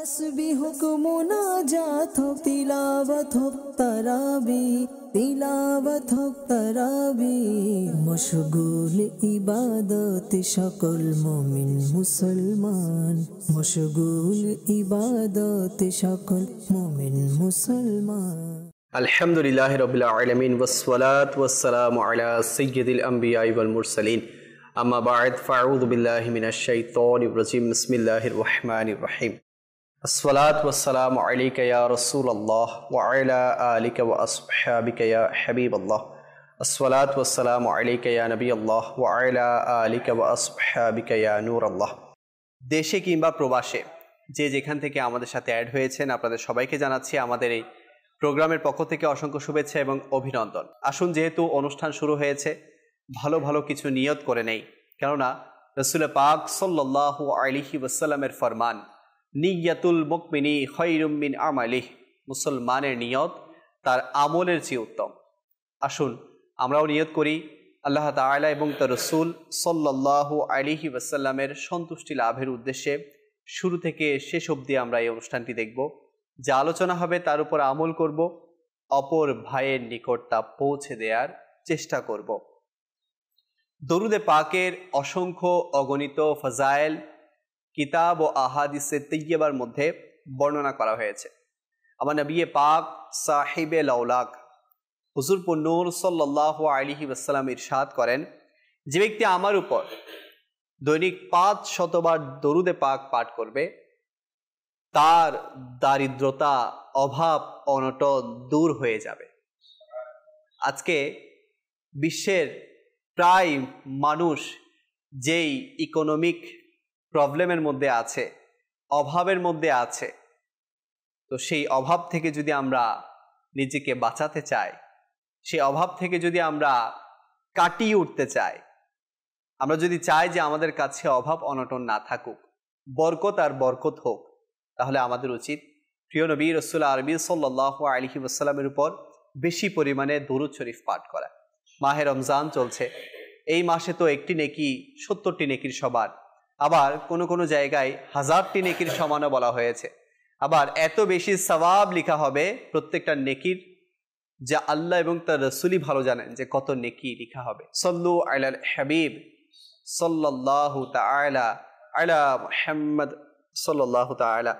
तस्बीह को मुनाजात हो तिलावत हो तराबी तिलावत हो तराबी मशगूल इबादत शकल मोमिन मुसलमान मशगूल इबादत शकल मोमिन मुसलमान अल्हम्दुलिल्लाहि रब्बिल आलमीन वस्सलातु वस्सलामु अला सय्यिदिल अंबियाइ वल मुरसलीन अम्मा बाद फ़अऊज़ु बिल्लाहि मिनश शैतानिर रजीम बिस्मिल्लाहिर रहमानिर रहीम अस्सलातु वस्सलामु अलैका या रसूलल्लाह व अला आलिका व अस्हाबिका या हबीबल्लाह अस्सलातु वस्सलामु अलैका या नबीअल्लाह व अला आलिका व अस्हाबिका या नूरल्लाह। দেশে কিংবা প্রবাসে যে যেখান থেকে আমাদের সাথে অ্যাড হয়েছেন আপনাদের সবাইকে জানাচ্ছি আমাদের এই প্রোগ্রামের পক্ষ থেকে অসংখ্য শুভেচ্ছা এবং অভিনন্দন। আসুন, যেহেতু অনুষ্ঠান শুরু হয়েছে, ভালো ভালো কিছু নিয়ত করে নেই, কেননা রাসূল পাক সাল্লাল্লাহু আলাইহি ওয়াসাল্লামের ফরমান নিয়াতুল মুমিনি খায়রুম মিন আমালিহ, মুসলমানের নিয়ত তার আমলের চেয়ে উত্তম। আসুন আমরাও নিয়ত করি আল্লাহ তাআলা এবং তার রাসূল সাল্লাল্লাহু আলাইহি ওয়াসাল্লামের সন্তুষ্টি লাভের উদ্দেশ্যে শুরু থেকে শেষ অবধি আমরা এই অনুষ্ঠানটি দেখব। যা আলোচনা হবে তার উপর আমল করব, অপর ভাইয়ের নিকট তা পৌঁছে দেওয়ার চেষ্টা করব। দরুদে পাকের অসংখ্য অগণিত ফজাইল কিতাব ও আহাদিসে তৈয়বার মধ্যে বর্ণনা করা হয়েছে। আমার নবী পাক সাহিবে লাউলাক হুজুর নূর সাল্লাল্লাহু আলাইহি ওয়াসাল্লাম ইরশাদ করেন, যে ব্যক্তি আমার উপর দৈনিক 500 বার দরুদে পাক পাঠ করবে তার দারিদ্রতা, অভাব, অনটন দূর হয়ে যাবে। আজকে বিশ্বের প্রায় মানুষ যেই ইকোনমিক প্রবলেমের মধ্যে আছে, অভাবের মধ্যে আছে, তো সেই অভাব থেকে যদি আমরা নিজেকে বাঁচাতে চাই, সেই অভাব থেকে যদি আমরা কাটিয়ে উঠতে চাই, আমরা যদি চাই যে আমাদের কাছে অভাব অনটন না থাকুক, বরকত আর বরকত হোক, তাহলে আমাদের উচিত প্রিয় নবী রাসূল আরবি সাল্লাল্লাহু আলাইহি ওয়াসাল্লামের উপর বেশি পরিমাণে দরুদ শরীফ পাঠ করা। মাহে রমজান চলছে, এই মাসে তো একটি নেকি 70টি নেকির সমান, আবার কোনো কোনো জায়গায় 1000টি নেকির সমানও বলা হয়েছে। আবার এত বেশি সওয়াব লেখা হবে প্রত্যেকটা নেকির, যা আল্লাহ এবং তার রাসূলই ভালো জানেন যে কত নেকি লেখা হবে। সাল্লু আলাল হাবিব সাল্লাল্লাহু তাআলা আলা মুহাম্মদ সাল্লাল্লাহু তাআলা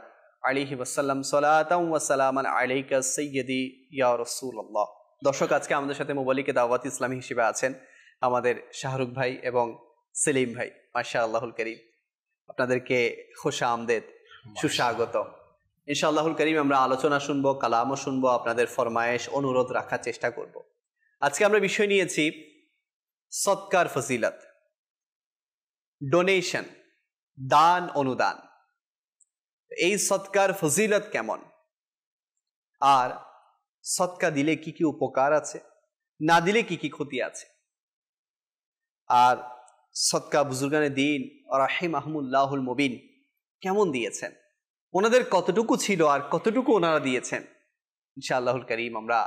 আলাইহি ওয়াসাল্লাম সালাতাম ওয়া সালামান আলাইকা সাইয়্যিদি ইয়া রাসূলুল্লাহ। দর্শক, আজকে আমাদের সাথে মোবালিকে দাওয়াত ইসলামী হিসেবে আছেন আমাদের শাহরুখ ভাই এবং সেলিম ভাই। মাশাআল্লাহুল কারীম, আপনাদেরকে খুশামদেদ, সুস্বাগত। ইনশাআল্লাহুল কারীম আমরা আলোচনা শুনবো, কালামও শুনবো, আপনাদের ফরমায়েশ অনুরোধ রাখার চেষ্টা করব। আজকে আমরা বিষয় নিয়েছি সদকার ফজিলত, ডোনেশন, দান অনুদান। এই সদকার ফজিলত কেমন, আর সদকা দিলে কি কি উপকার আছে, না দিলে কি কি ক্ষতি আছে, আর সদকা বুজুর্গানে দিন রাহিমাহুমুল্লাহুল মুবিন কেমন দিয়েছেন, ওনাদের কতটুকু ছিল আর কতটুকু ওনারা দিয়েছেন, ইনশাআল্লাহুল কারীম আমরা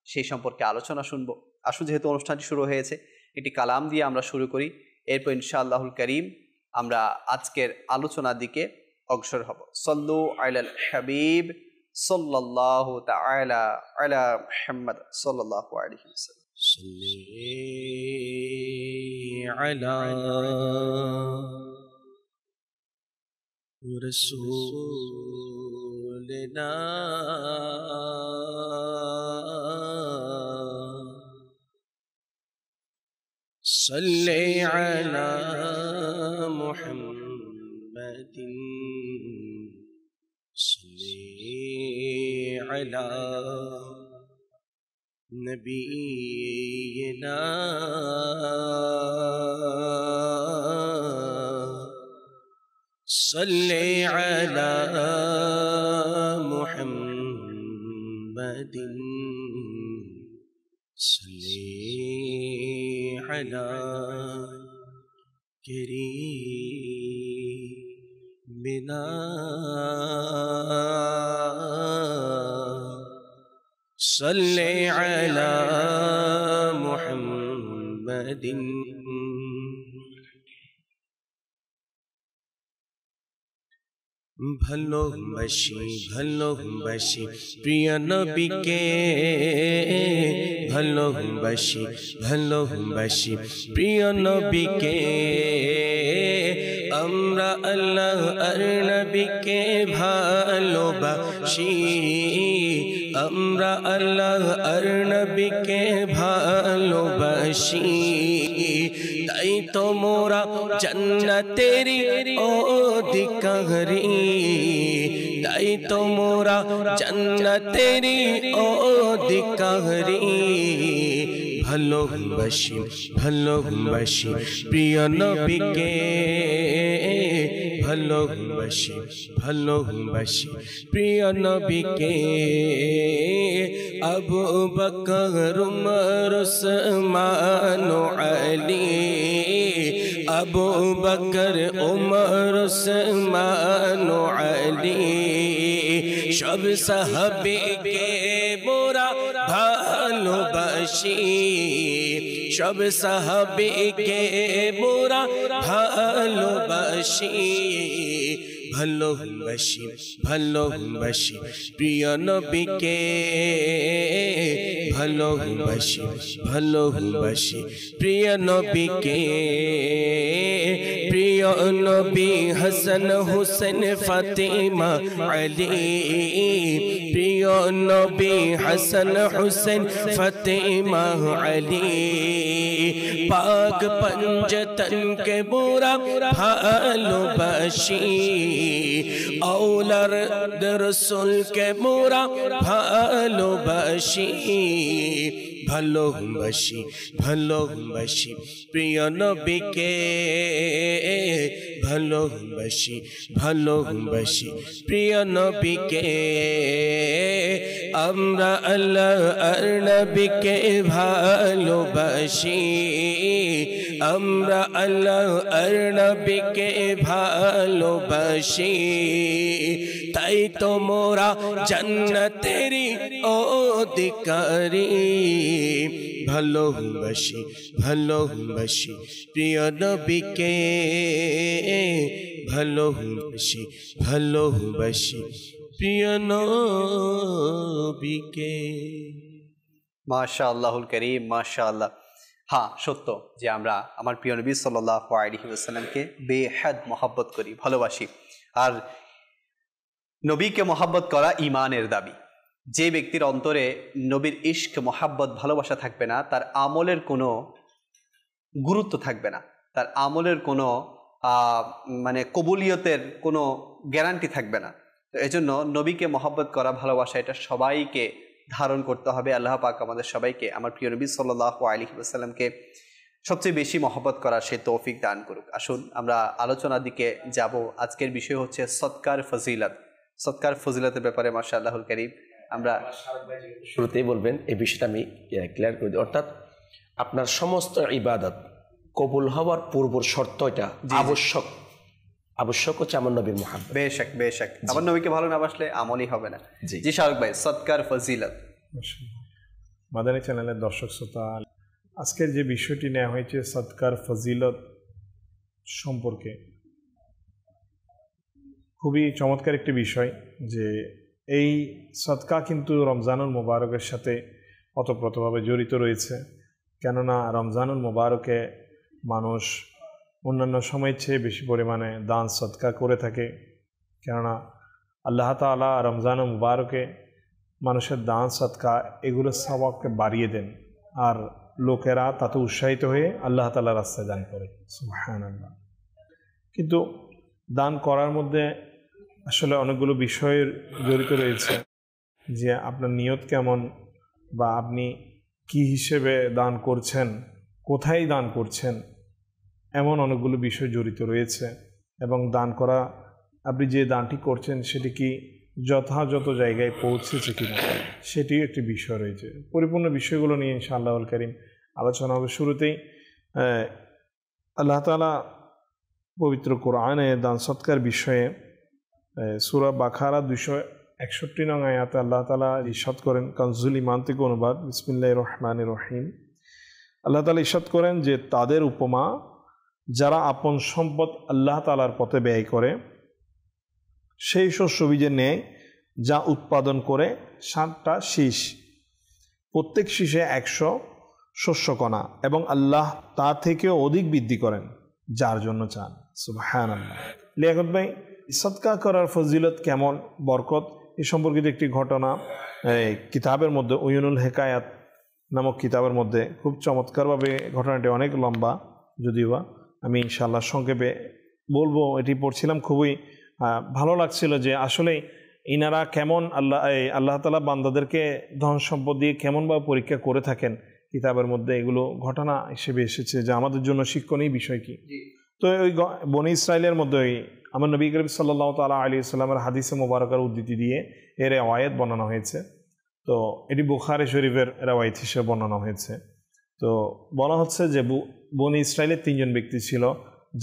সেই সম্পর্কে আলোচনা শুনবো। আসুন, যেহেতু অনুষ্ঠানটি শুরু হয়েছে, একটি কালাম দিয়ে আমরা শুরু করি, এরপর ইনশাআল্লাহুল কারীম আমরা আজকের আলোচনার দিকে অগ্রসর হব। সাল্লু আলাল হাবিব সাল্লাল্লাহু তাআলা আলা মুহাম্মদ সাল্লাল্লাহু আলাইহি ওয়াসাল্লাম। সাল্লি আলা রাসূলিনা সাল্লি আলা মুহাম্মাদিন সাল্লি আলা নবিয়িনা সাল্লি আলা মুহাম্মাদিন সাল্লি আলা কারীমিনা সাল্লি আলা মুহাম্মাদিন ভালোবাসি ভালোবাসি প্রিয় নবীকে ভালোবাসি ভালোবাসি প্রিয় নবীকে আমরা আল্লাহ আর নবীকে ভালোবাসি আমরা আল্লাহ আর নবীকে ভালোবাসি তাই তো মোরা জান্নাতেরি অধিকারী তাই তো মোরা জান্নাতেরি অধিকারী ভালোবাসি ভালোবাসি প্রিয় নবীকে ভালোবাসি ভালোবাসি প্রিয় নবীকে আবু বকর উমর উসমান আলী আবু বকর উমর উসমান আলী সব সাহাবীকে মোরা ভালোবাসি সব সাহাবীকে মোরা ভালোবাসি ভালোবাসি ভালোবাসি প্রিয় নবীকে ভালোবাসি ভালোবাসি প্রিয় নবীকে প্রিয় নবী হাসান হুসেন ফাতিমা আলী প্রিয় নবী হাসান হুসেন ফাতিমা আলী পাক পঞ্জতন কে বুরা ভালোবাসি औलाद रसूल के मोरा ভালোবাসি ভালোবাসি ভালোবাসি প্রিয় নবীকে ভালোবাসি ভালোবাসি প্রিয় নবীকে আমরা আল্লাহ আর নবীকে ভালোবাসি আমরা আল্লাহ আর নবীকে ভালোবাসি তাই তো মোরা জান্নাতেরি অধিকারী ভালোবাসি ভালোবাসি প্রিয় নবীকে ভালোবাসি ভালোবাসি প্রিয় নবীকে মাশাআল্লাহুল কারীম মাশাআল্লাহ। হ্যাঁ, সত্য যে আমরা আমার প্রিয় নবী সাল্লাল্লাহু আলাইহি ওয়াসাল্লামকে বেহাদ মহব্বত করি, ভালোবাসি। আর নবীকে মহব্বত করা ঈমানের দাবি। যে ব্যক্তির অন্তরে নবীর ইশক, মহাব্বত, ভালোবাসা থাকবে না, তার আমলের কোনো গুরুত্ব থাকবে না, তার আমলের কোনো মানে কবুলিয়তের কোনো গ্যারান্টি থাকবে না। তো এজন্য নবীকে মহব্বত করা, ভালোবাসা, এটা সবাইকে ধারণ করতে হবে। আল্লাহ পাক আমাদের সবাইকে আমার প্রিয় নবী সাল্লাল্লাহু আলাইহি ওয়াসাল্লামকে সবচেয়ে বেশি মহব্বত করার সে তৌফিক দান করুক। আসুন আমরা আলোচনার দিকে যাব। আজকের বিষয় হচ্ছে সদকার ফজিলত। সদকার ফজিলতের ব্যাপারে মাশাআল্লাহুল কারীম আমরা শুরুতেই বলবেন এই বিষয়টা আমি ক্লিয়ার করে দিই। অর্থাৎ আপনার সমস্ত ইবাদত কবুল হওয়ার পূর্ব শর্ত এটা আবশ্যক, আবশ্যক হচ্ছে আমার নবীর মুহাব্বত। বেশক বেশক, আমার নবীকে ভালো না বাসলে আমলই হবে না। জি শাহরুখ ভাই, সদকার ফজিলত। মাদানী চ্যানেলের দর্শক শ্রোতা, আজকের যে বিষয়টি নেওয়া হয়েছে সদকার ফজিলত সম্পর্কে, খুবই চমৎকার একটি বিষয় যে এই সদকা কিন্তু রমজানুল মুবারকের সাথে ওতপ্রোতভাবে জড়িত রয়েছে। কেননা রমজানুল মুবারকে মানুষ অন্যান্য সময়ের চেয়ে বেশি পরিমাণে দান সদকা করে থাকে। কেননা আল্লাহ তাআলা রমজানুল মুবারকে মানুষের দান সদকা এগুলোর সওয়াবকে বাড়িয়ে দেন, আর লোকেরা তাতে উৎসাহিত হয়ে আল্লাহ তাআলার রাস্তায় দান করে। সুবহানাল্লাহ। কিন্তু দান করার মধ্যে আসলে অনেকগুলো বিষয় জড়িত রয়েছে, যে আপনার নিয়ত কেমন, বা আপনি কি হিসেবে দান করছেন, কোথায় দান করছেন, এমন অনেকগুলো বিষয় জড়িত রয়েছে। এবং দান করা, আপনি যে দানটি করছেন সেটি কি যথাযথ জায়গায় পৌঁছেছে কিনা, সেটিও একটি বিষয় রয়েছে। পরিপূর্ণ বিষয়গুলো নিয়ে ইনশাআল্লাহুল কারীম আলোচনা হবে। শুরুতেই আল্লাহ তাআলা পবিত্র কোরআনে দান সদকার বিষয়ে সূরা বাকারা 261 নং আয়াতে আল্লাহ তাআলা ইরশাদ করেন, কানজুল ঈমান থেকে অনুবাদ, বিসমিল্লাহির রহমানির রহিম। আল্লাহ তাআলা ইরশাদ করেন যে তাদের উপমা যারা আপন সম্পদ আল্লাহ তাআলার পথে ব্যয় করে, সেই শস্য বীজের ন্যায়, যা উৎপাদন করে 7টা শীষ, প্রত্যেক শীষে 100 শস্যকণা, এবং আল্লাহ তা থেকেও অধিক বৃদ্ধি করেন যার জন্য চান। সুবহানাল্লাহ। লিয়াকত ভাই, সদকা করার ফজিলত কেমন, বরকত, এ সম্পর্কিত একটি ঘটনা কিতাবের মধ্যে, উয়ুনুল হেকায়াত নামক কিতাবের মধ্যে খুব চমৎকারভাবে, ঘটনাটি অনেক লম্বা যদিও বা আমি ইনশাআল্লাহ সংক্ষেপে বলবো। এটি পড়ছিলাম, খুবই ভালো লাগছিল যে আসলে ইনারা কেমন আল্লাহ তাআলা বান্দাদেরকে ধন সম্পদ দিয়ে কেমনভাবে পরীক্ষা করে থাকেন। কিতাবের মধ্যে এগুলো ঘটনা হিসেবে এসেছে, যে আমাদের জন্য শিক্ষণীয় বিষয় কি। তো ওই বনি ইসরায়েলের মধ্যে আমার নবী করিম সাল্লাল্লাহু তাআলা আলাইহি ওয়াসাল্লামের হাদিসে মোবারকার উদ্ধৃতি দিয়ে এর রেওয়ায়াত বর্ণনা হয়েছে। তো এটি বুখারী শরীফের রেওয়ায়াত হিসেবে বর্ণনা হয়েছে। তো বলা হচ্ছে যে বনি ইসরায়েলের 3 জন ব্যক্তি ছিল,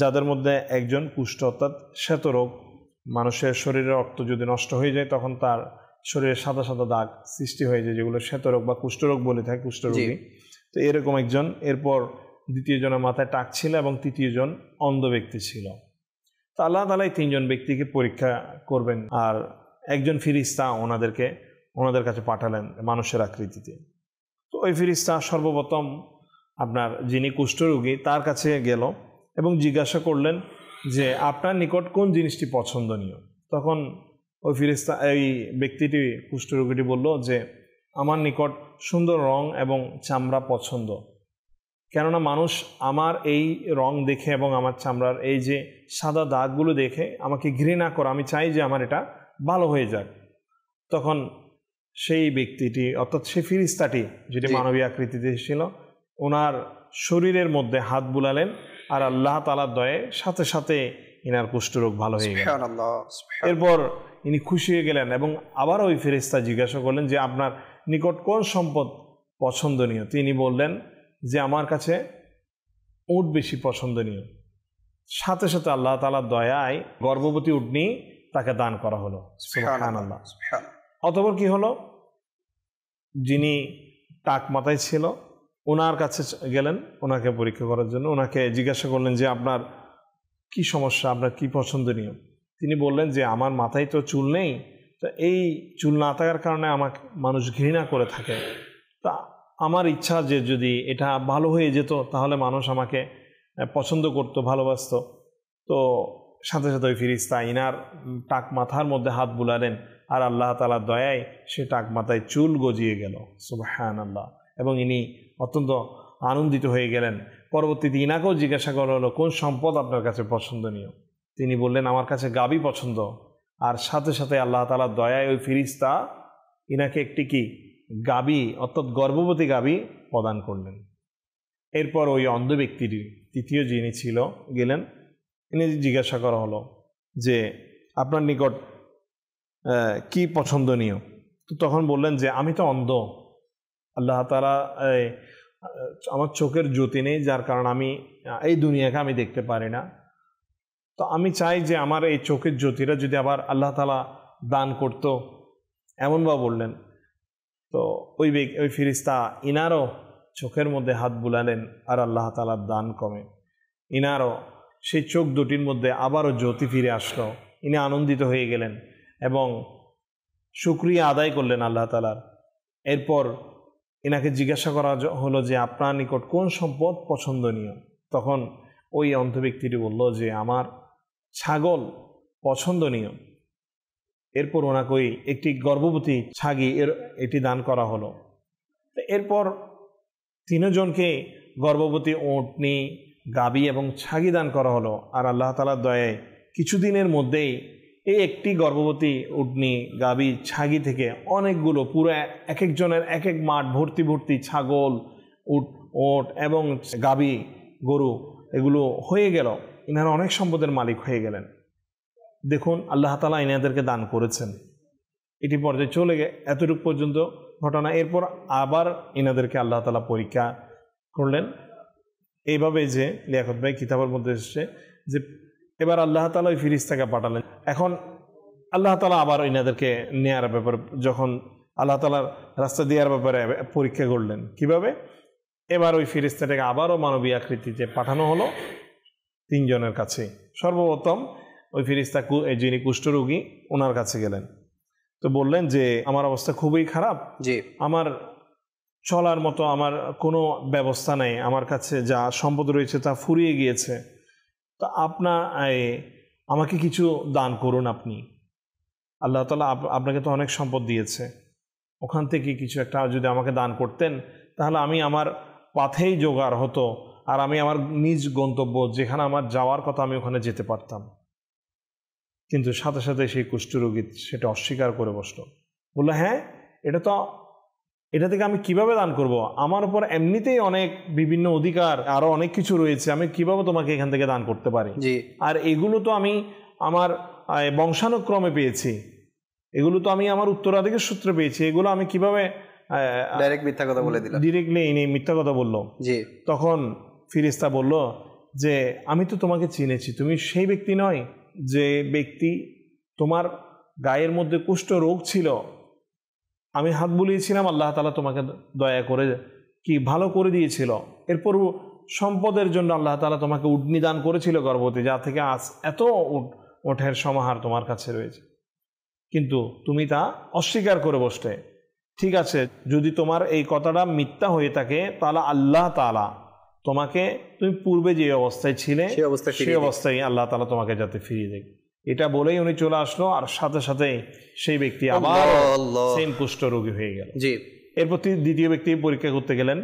যাদের মধ্যে একজন কুষ্ঠ অর্থাৎ শ্বেতরোগ, মানুষের শরীরের রক্ত যদি নষ্ট হয়ে যায় তখন তার শরীরে সাদা সাদা দাগ সৃষ্টি হয়ে যায়, যেগুলো শ্বেতরোগ বা কুষ্ঠরোগ বলে থাকে, কুষ্ঠরোগী। তো এরকম একজন, এরপর দ্বিতীয় জনের মাথায় টাক ছিল এবং তৃতীয় জন অন্ধ ব্যক্তি ছিল। তো আল্লাহ তাআলা এই 3 জন ব্যক্তিকে পরীক্ষা করবেন, আর একজন ফিরিস্তা ওনাদের কাছে পাঠালেন মানুষের আকৃতিতে। তো ওই ফিরিস্তা সর্বপ্রথম আপনার যিনি কুষ্ঠরোগী তার কাছে গেল এবং জিজ্ঞাসা করলেন যে আপনার নিকট কোন জিনিসটি পছন্দনীয়। তখন ওই ফিরিস্তা, এই ব্যক্তিটি, কুষ্ঠরোগীটি বলল যে আমার নিকট সুন্দর রং এবং চামড়া পছন্দ, কেননা মানুষ আমার এই রং দেখে এবং আমার চামড়ার এই যে সাদা দাগগুলো দেখে আমাকে ঘৃণা করে, আমি চাই যে আমার এটা ভালো হয়ে যাক। তখন সেই ব্যক্তিটি, অর্থাৎ সেই ফিরিস্তাটি যেটি মানবীয় আকৃতিতে ছিল, ওনার শরীরের মধ্যে হাত বুলালেন, আর আল্লাহ তাআলার দয়ে সাথে সাথে ইনার কুষ্ঠরোগ ভালো হয়ে গেল। এরপর ইনি খুশি হয়ে গেলেন এবং আবার ওই ফেরেশতা জিজ্ঞাসা করলেন যে আপনার নিকট কোন সম্পদ পছন্দনীয়। তিনি বললেন যে আমার কাছে উট বেশি পছন্দনীয়। সাথে সাথে আল্লাহ তাআলার দয়ায় গর্ভবতী উটনি তাকে দান করা হলো। সুবহানাল্লাহ। অতঃপর কি হলো, যিনি টাক মাথায় ছিল ওনার কাছে গেলেন ওনাকে পরীক্ষা করার জন্য। ওনাকে জিজ্ঞাসা করলেন যে আপনার কি সমস্যা, আপনার কি পছন্দনীয়। তিনি বললেন যে আমার মাথায় তো চুল নেই, তো এই চুল না থাকার কারণে আমাকে মানুষ ঘৃণা করে থাকে। তা আমার ইচ্ছা যে যদি এটা ভালো হয়ে যেত তাহলে মানুষ আমাকে পছন্দ করতো, ভালোবাসতো। তো সাথে সাথে ওই ফিরিস্তা ইনার টাক মাথার মধ্যে হাত বুলালেন, আর আল্লাহ তাআলার দয়ায় সে টাক মাথায় চুল গজিয়ে গেল। সুবহানাল্লাহ। এবং ইনি অত্যন্ত আনন্দিত হয়ে গেলেন। পরবর্তীতে ইনাকেও জিজ্ঞাসা করা হলো কোন সম্পদ আপনার কাছে পছন্দনীয়। তিনি বললেন আমার কাছে গাভী পছন্দ। আর সাথে সাথে আল্লাহ তাআলার দয়ায় ওই ফিরিস্তা ইনাকে একটি কি গাভী, অর্থাৎ গর্ভবতী গাভী প্রদান করলেন। এরপর ওই অন্ধ ব্যক্তিটি, তৃতীয় যিনি ছিল, গেলেন। ইনি জিজ্ঞাসা করা হলো যে আপনার নিকট কি পছন্দনীয়। তো তখন বললেন যে আমি তো অন্ধ, আল্লাহ তাআলা আমার চোখের জ্যোতি নেই, যার কারণে আমি এই দুনিয়াকে আমি দেখতে পারি না। তো আমি চাই যে আমার এই চোখের জ্যোতিটা যদি আবার আল্লাহ তাআলা দান করতো, এমনভাবে বললেন। তো ওই ফিরিস্তা ইনারও চোখের মধ্যে হাত বুলালেন, আর আল্লাহ তাআলার দান কমে ইনারও সেই চোখ দুটির মধ্যে আবারও জ্যোতি ফিরে আসলো। ইনি আনন্দিত হয়ে গেলেন এবং শুকরিয়া আদায় করলেন আল্লাহ তাআলার। এরপর এনাকে জিজ্ঞাসা করা হলো যে আপনার নিকট কোন সম্পদ পছন্দনীয়। তখন ওই অন্ধ ব্যক্তিটি বলল যে আমার ছাগল পছন্দনীয়। এরপর ওনাকে ওই একটি গর্ভবতী ছাগি এটি দান করা হলো। এরপর 3 জনকে গর্ভবতী উটনি, গাভী এবং ছাগি দান করা হলো। আর আল্লাহ তাআলার দয়ায় কিছুদিনের মধ্যেই এই একটি গর্ভবতী উটনি, গাভী, ছাগি থেকে অনেকগুলো, পুরো এক একজনের এক এক মাঠ ভর্তি ভর্তি ছাগল, উট এবং গাভী, গরু এগুলো হয়ে গেল। ইনারা অনেক সম্পদের মালিক হয়ে গেলেন। দেখুন আল্লাহ তাআলা ইনাদেরকে দান করেছেন। এটি পর্যায়ে চলে এতটুকু পর্যন্ত ঘটনা। এরপর আবার ইনাদেরকে আল্লাহ তাআলা পরীক্ষা করলেন। এইভাবে যে লিয়াকত ভাই কিতাবের মধ্যে এসেছে যে এবার আল্লাহ তাআলা ওই ফিরিস্তাকে পাঠালেন। এখন আল্লাহ তাআলা আবার ইনাদেরকে নেয়ার ব্যাপারে, যখন আল্লাহ তাআলার রাস্তা দেওয়ার ব্যাপারে পরীক্ষা করলেন। কিভাবে? এবার ওই ফিরিস্তাটাকে আবারও মানবীয় আকৃতিতে পাঠানো হলো 3 জনের কাছে। সর্বপ্রথম ওই ফেরেশতা যিনি কুষ্ঠরোগী ওনার কাছে গেলেন। তো বললেন যে আমার অবস্থা খুবই খারাপ, জি আমার চলার মতো আমার কোনো ব্যবস্থা নেই, আমার কাছে যা সম্পদ রয়েছে তা ফুরিয়ে গিয়েছে, তো আমাকে কিছু দান করুন আপনি। আল্লাহ তাআলা আপনাকে তো অনেক সম্পদ দিয়েছে, ওখান থেকে কিছু একটা যদি আমাকে দান করতেন তাহলে আমি আমার পথেই জোগাড় হতো, আর আমি আমার নিজ গন্তব্য যেখানে আমার যাওয়ার কথা আমি ওখানে যেতে পারতাম। কিন্তু সাথে সাথে সেই কুষ্ঠরোগী সেটা অস্বীকার করে বসলো, বললো হ্যাঁ এটা থেকে আমি কিভাবে দান করব, আমার উপর এমনিতেই অনেক বিভিন্ন অধিকার আরো অনেক কিছু রয়েছে, আমি কিভাবে তোমাকে এখান থেকে দান করতে পারি, আর এগুলো তো আমি আমার বংশানুক্রমে পেয়েছি, এগুলো তো আমি আমার উত্তরাধিকার সূত্রে পেয়েছি, এগুলো আমি কিভাবে ডাইরেক্ট মিথ্যা কথা বলে দিলাম, ডিরেক্টলি ইনি মিথ্যা কথা বললো। তখন ফেরেশতা বলল যে আমি তো তোমাকে চিনেছি, তুমি সেই ব্যক্তি নয় যে ব্যক্তি তোমার গায়ের মধ্যে কুষ্ঠ রোগ ছিল, আমি হাত বুলিয়েছিলাম, আল্লাহ তাআলা তোমাকে দয়া করে কি ভালো করে দিয়েছিল, এরপর সম্পদের জন্য আল্লাহ তাআলা তোমাকে উটনি দান করেছিল গর্ভবতী, যা থেকে আজ এত ওঠের সমাহার তোমার কাছে রয়েছে, কিন্তু তুমি তা অস্বীকার করে বসলে। ঠিক আছে, যদি তোমার এই কথাটা মিথ্যা হয়ে থাকে তাহলে আল্লাহ তাআলা তোমাকে, তুমি পূর্বে যে অবস্থায় ছিলে সেই অবস্থায় আল্লাহ তাআলা তোমাকে যাতে ফিরিয়ে দেয়। এটা বলেই উনি চলে আসলো, আর সাথে সাথে সেই ব্যক্তি আবার সেম কুষ্ঠরোগী হয়ে গেল। এরপর দ্বিতীয় ব্যক্তি পরীক্ষা করতে গেলেন,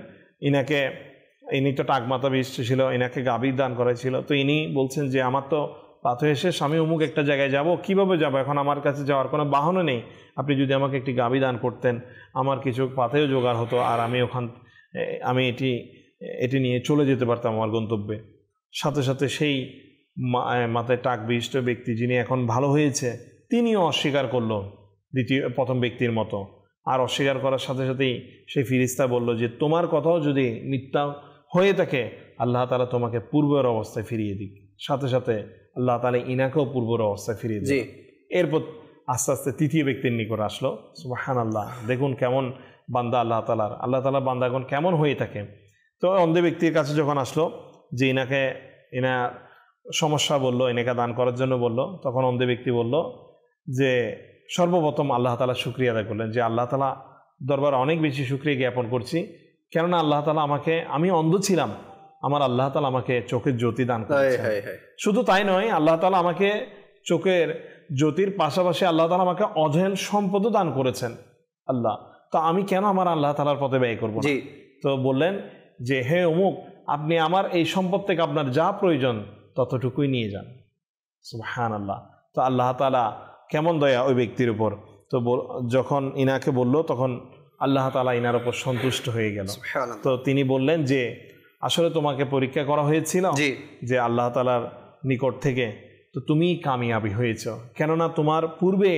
ইনি তো টাকমাথা বিশিষ্ট ছিল, ইনাকে গাভীর দান করাইছিল, তো ইনি বলছেন যে আমার তো পাথর এসে আমি অমুক একটা জায়গায় যাব, কিভাবে যাব, এখন আমার কাছে যাওয়ার কোনো বাহনও নেই, আপনি যদি আমাকে একটি গাভী দান করতেন আমার কিছু পাথেও জোগাড় হতো, আর আমি এটি নিয়ে চলে যেতে পারতাম আমার গন্তব্যে। সাথে সাথে সেই মাথায় টাক বিশিষ্ট ব্যক্তি যিনি এখন ভালো হয়েছে তিনিও অস্বীকার করলো প্রথম ব্যক্তির মতো, আর অস্বীকার করার সাথে সাথেই সেই ফেরেশতা বলল যে তোমার কথাও যদি মিথ্যা হয়ে থাকে আল্লাহ তাআলা তোমাকে পূর্বের অবস্থায় ফিরিয়ে দিক। সাথে সাথে আল্লাহ তাআলা ইনাকেও পূর্বের অবস্থায় ফিরিয়ে দিক। এরপর আস্তে আস্তে তৃতীয় ব্যক্তির নিকট আসলো। সুবহানাল্লাহ, দেখুন কেমন বান্দা আল্লাহ তাআলার বান্দা এখন কেমন হয়ে থাকে। তো অন্ধ ব্যক্তির কাছে যখন আসলো যে ইনা সমস্যা বললো, এনাকে দান করার জন্য বলল, তখন অন্ধ ব্যক্তি বলল যে সর্বপ্রথম আল্লাহ তাআলা শুকরিয়া আদায় করলেন যে আল্লাহ তাআলা দরবারে অনেক বেশি শুকরিয়া জ্ঞাপন করছি, কেননা আল্লাহ তাআলা আমি অন্ধ ছিলাম, আমার আল্লাহ তাআলা আমাকে চোখের জ্যোতি দান করেছেন। শুধু তাই নয়, আল্লাহ তাআলা আমাকে চোখের জ্যোতির পাশাপাশি আল্লাহ তাআলা আমাকে অঢেল সম্পদও দান করেছেন। আল্লাহ, তো আমি কেন আমার আল্লাহ তাআলার পথে ব্যয় করব না? তো বললেন যে হে অমুক, আপনি আমার এই সম্পদ থেকে আপনার যা প্রয়োজন ততটুকুই নিয়ে যান। সুবহানাল্লাহ। তো আল্লাহ তাআলা কেমন দয়া ওই ব্যক্তির উপর। তো যখন ইনাকে বলল তখন আল্লাহ তাআলা ইনার উপর সন্তুষ্ট হয়ে গেল। তো তিনি বললেন যে আসলে তোমাকে পরীক্ষা করা হয়েছিল যে আল্লাহ তাআলার নিকট থেকে, তো তুমি কামিয়াবি হয়েছ, কেননা তোমার পূর্বে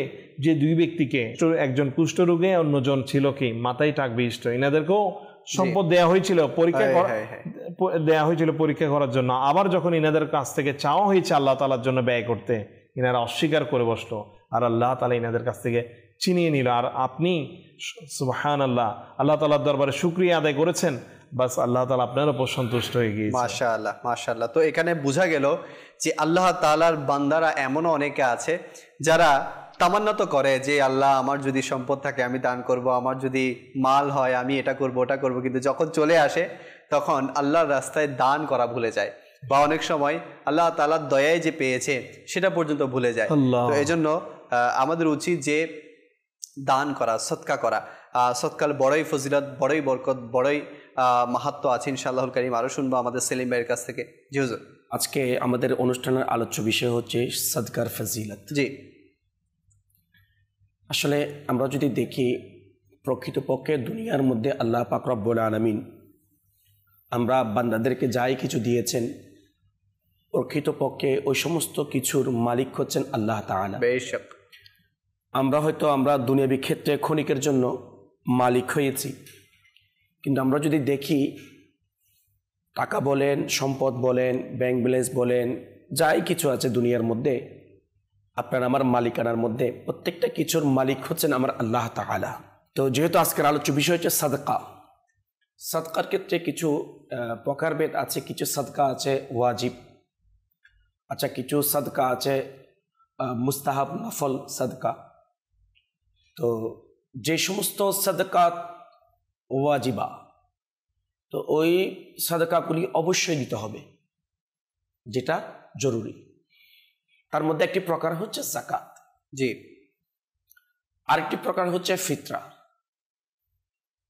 যে দুই ব্যক্তিকে, একজন কুষ্ঠরোগে অন্যজন ছিল কি মাথায় টাক বিশিষ্ট, ইনাদেরকেও সম্পদ দেয়া হয়েছিল পরীক্ষা করার জন্য। আবার যখন ইনাদের কাছ থেকে চাওয়া হয়েছে আল্লাহ তাআলার জন্য ব্যয় করতে, ইনারা অস্বীকার করে বসলো, আর আল্লাহ তাআলা ইনাদের কাছ থেকে চিনিয়ে নিল। আর আপনি সুবহানাল্লাহ আল্লাহ তাআলার দরবারে শুকরিয়া আদায় করেছেন, বাস আল্লাহ তাআলা আপনার উপর সন্তুষ্ট হয়ে গিয়েছে। মাশাআল্লাহ, মাশাআল্লাহ। তো এখানে বোঝা গেল যে আল্লাহ তাআলার বান্দারা এমনও অনেকে আছে যারা তামান্না তো করে যে আল্লাহ আমার যদি সম্পদ থাকে আমি দান করব, আমার যদি মাল হয় আমি এটা করব ওটা করব, কিন্তু যখন চলে আসে তখন আল্লাহর রাস্তায় দান করা ভুলে যায়, বা অনেক সময় আল্লাহ তাআলার দয়ায় যে পেয়েছে সেটা পর্যন্ত ভুলে যায়। তো এজন্য আমাদের উচিত যে দান করা, সদকা করা। সদকার বড়ই ফজিলত, বড়ই বরকত, বড়ই মাহাত্ম্য আছে ইনশাআল্লাহুল কারীম। আরও শুনবো আমাদের সেলিম ভাইয়ের কাছ থেকে। জি হুজুর। আজকে আমাদের অনুষ্ঠানের আলোচ্য বিষয় হচ্ছে সদকার ফজিলত। জি, আসলে আমরা যদি দেখি প্রকৃতপক্ষে দুনিয়ার মধ্যে আল্লাহ পাক রব্বুল আলামিন আমরা বান্দাদেরকে যাই কিছু দিয়েছেন, প্রকৃতপক্ষে ওই সমস্ত কিছুর মালিক হচ্ছেন আল্লাহ তাআলা। বেশক আমরা দুনিয়াবী ক্ষেত্রে ক্ষণিকের জন্য মালিক হয়েছি, কিন্তু আমরা যদি দেখি টাকা বলেন, সম্পদ বলেন, ব্যাংক ব্যালেন্স বলেন, যাই কিছু আছে দুনিয়ার মধ্যে, আপনার আমার মালিকানার মধ্যে প্রত্যেকটা কিছুর মালিক হচ্ছেন আমার আল্লাহ তাআলা। তো যেহেতু আজকের আলোচ্য বিষয় হচ্ছে সাদকা, সাদকার ক্ষেত্রে কিছু প্রকারভেদ আছে। কিছু সাদকা আছে ওয়াজিব, আচ্ছা কিছু সাদকা আছে মুস্তাহাব নফল সাদকা। তো যে সমস্ত সাদকাত ওয়াজিবা, তো ওই সাদকাগুলি অবশ্যই দিতে হবে, যেটা জরুরি। তার মধ্যে একটি প্রকার হচ্ছে যাকাত, জি, আরেকটি প্রকার হচ্ছে ফিতরা,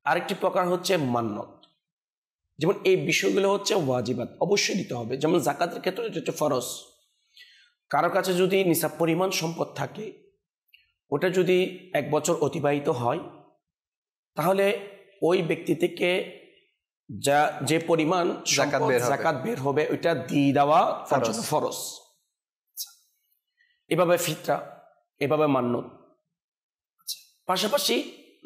আরেকটি প্রকার হচ্ছে মান্নত। যেমন এই বিষয়গুলো হচ্ছে ওয়াজিবাত, অবশ্যই দিতে হবে। যেমন যাকাতের ক্ষেত্রে এটা হচ্ছে ফরজ। কারো কাছে যদি নিসাব পরিমাণ সম্পদ থাকে, ওটা যদি 1 বছর অতিবাহিত হয়, তাহলে ওই ব্যক্তি থেকে যে পরিমাণ যাকাত বের হবে ওইটা দিয়ে দেওয়া তার জন্য ফরজ। এভাবে ফিতরা, এভাবে মান্নত। পাশাপাশি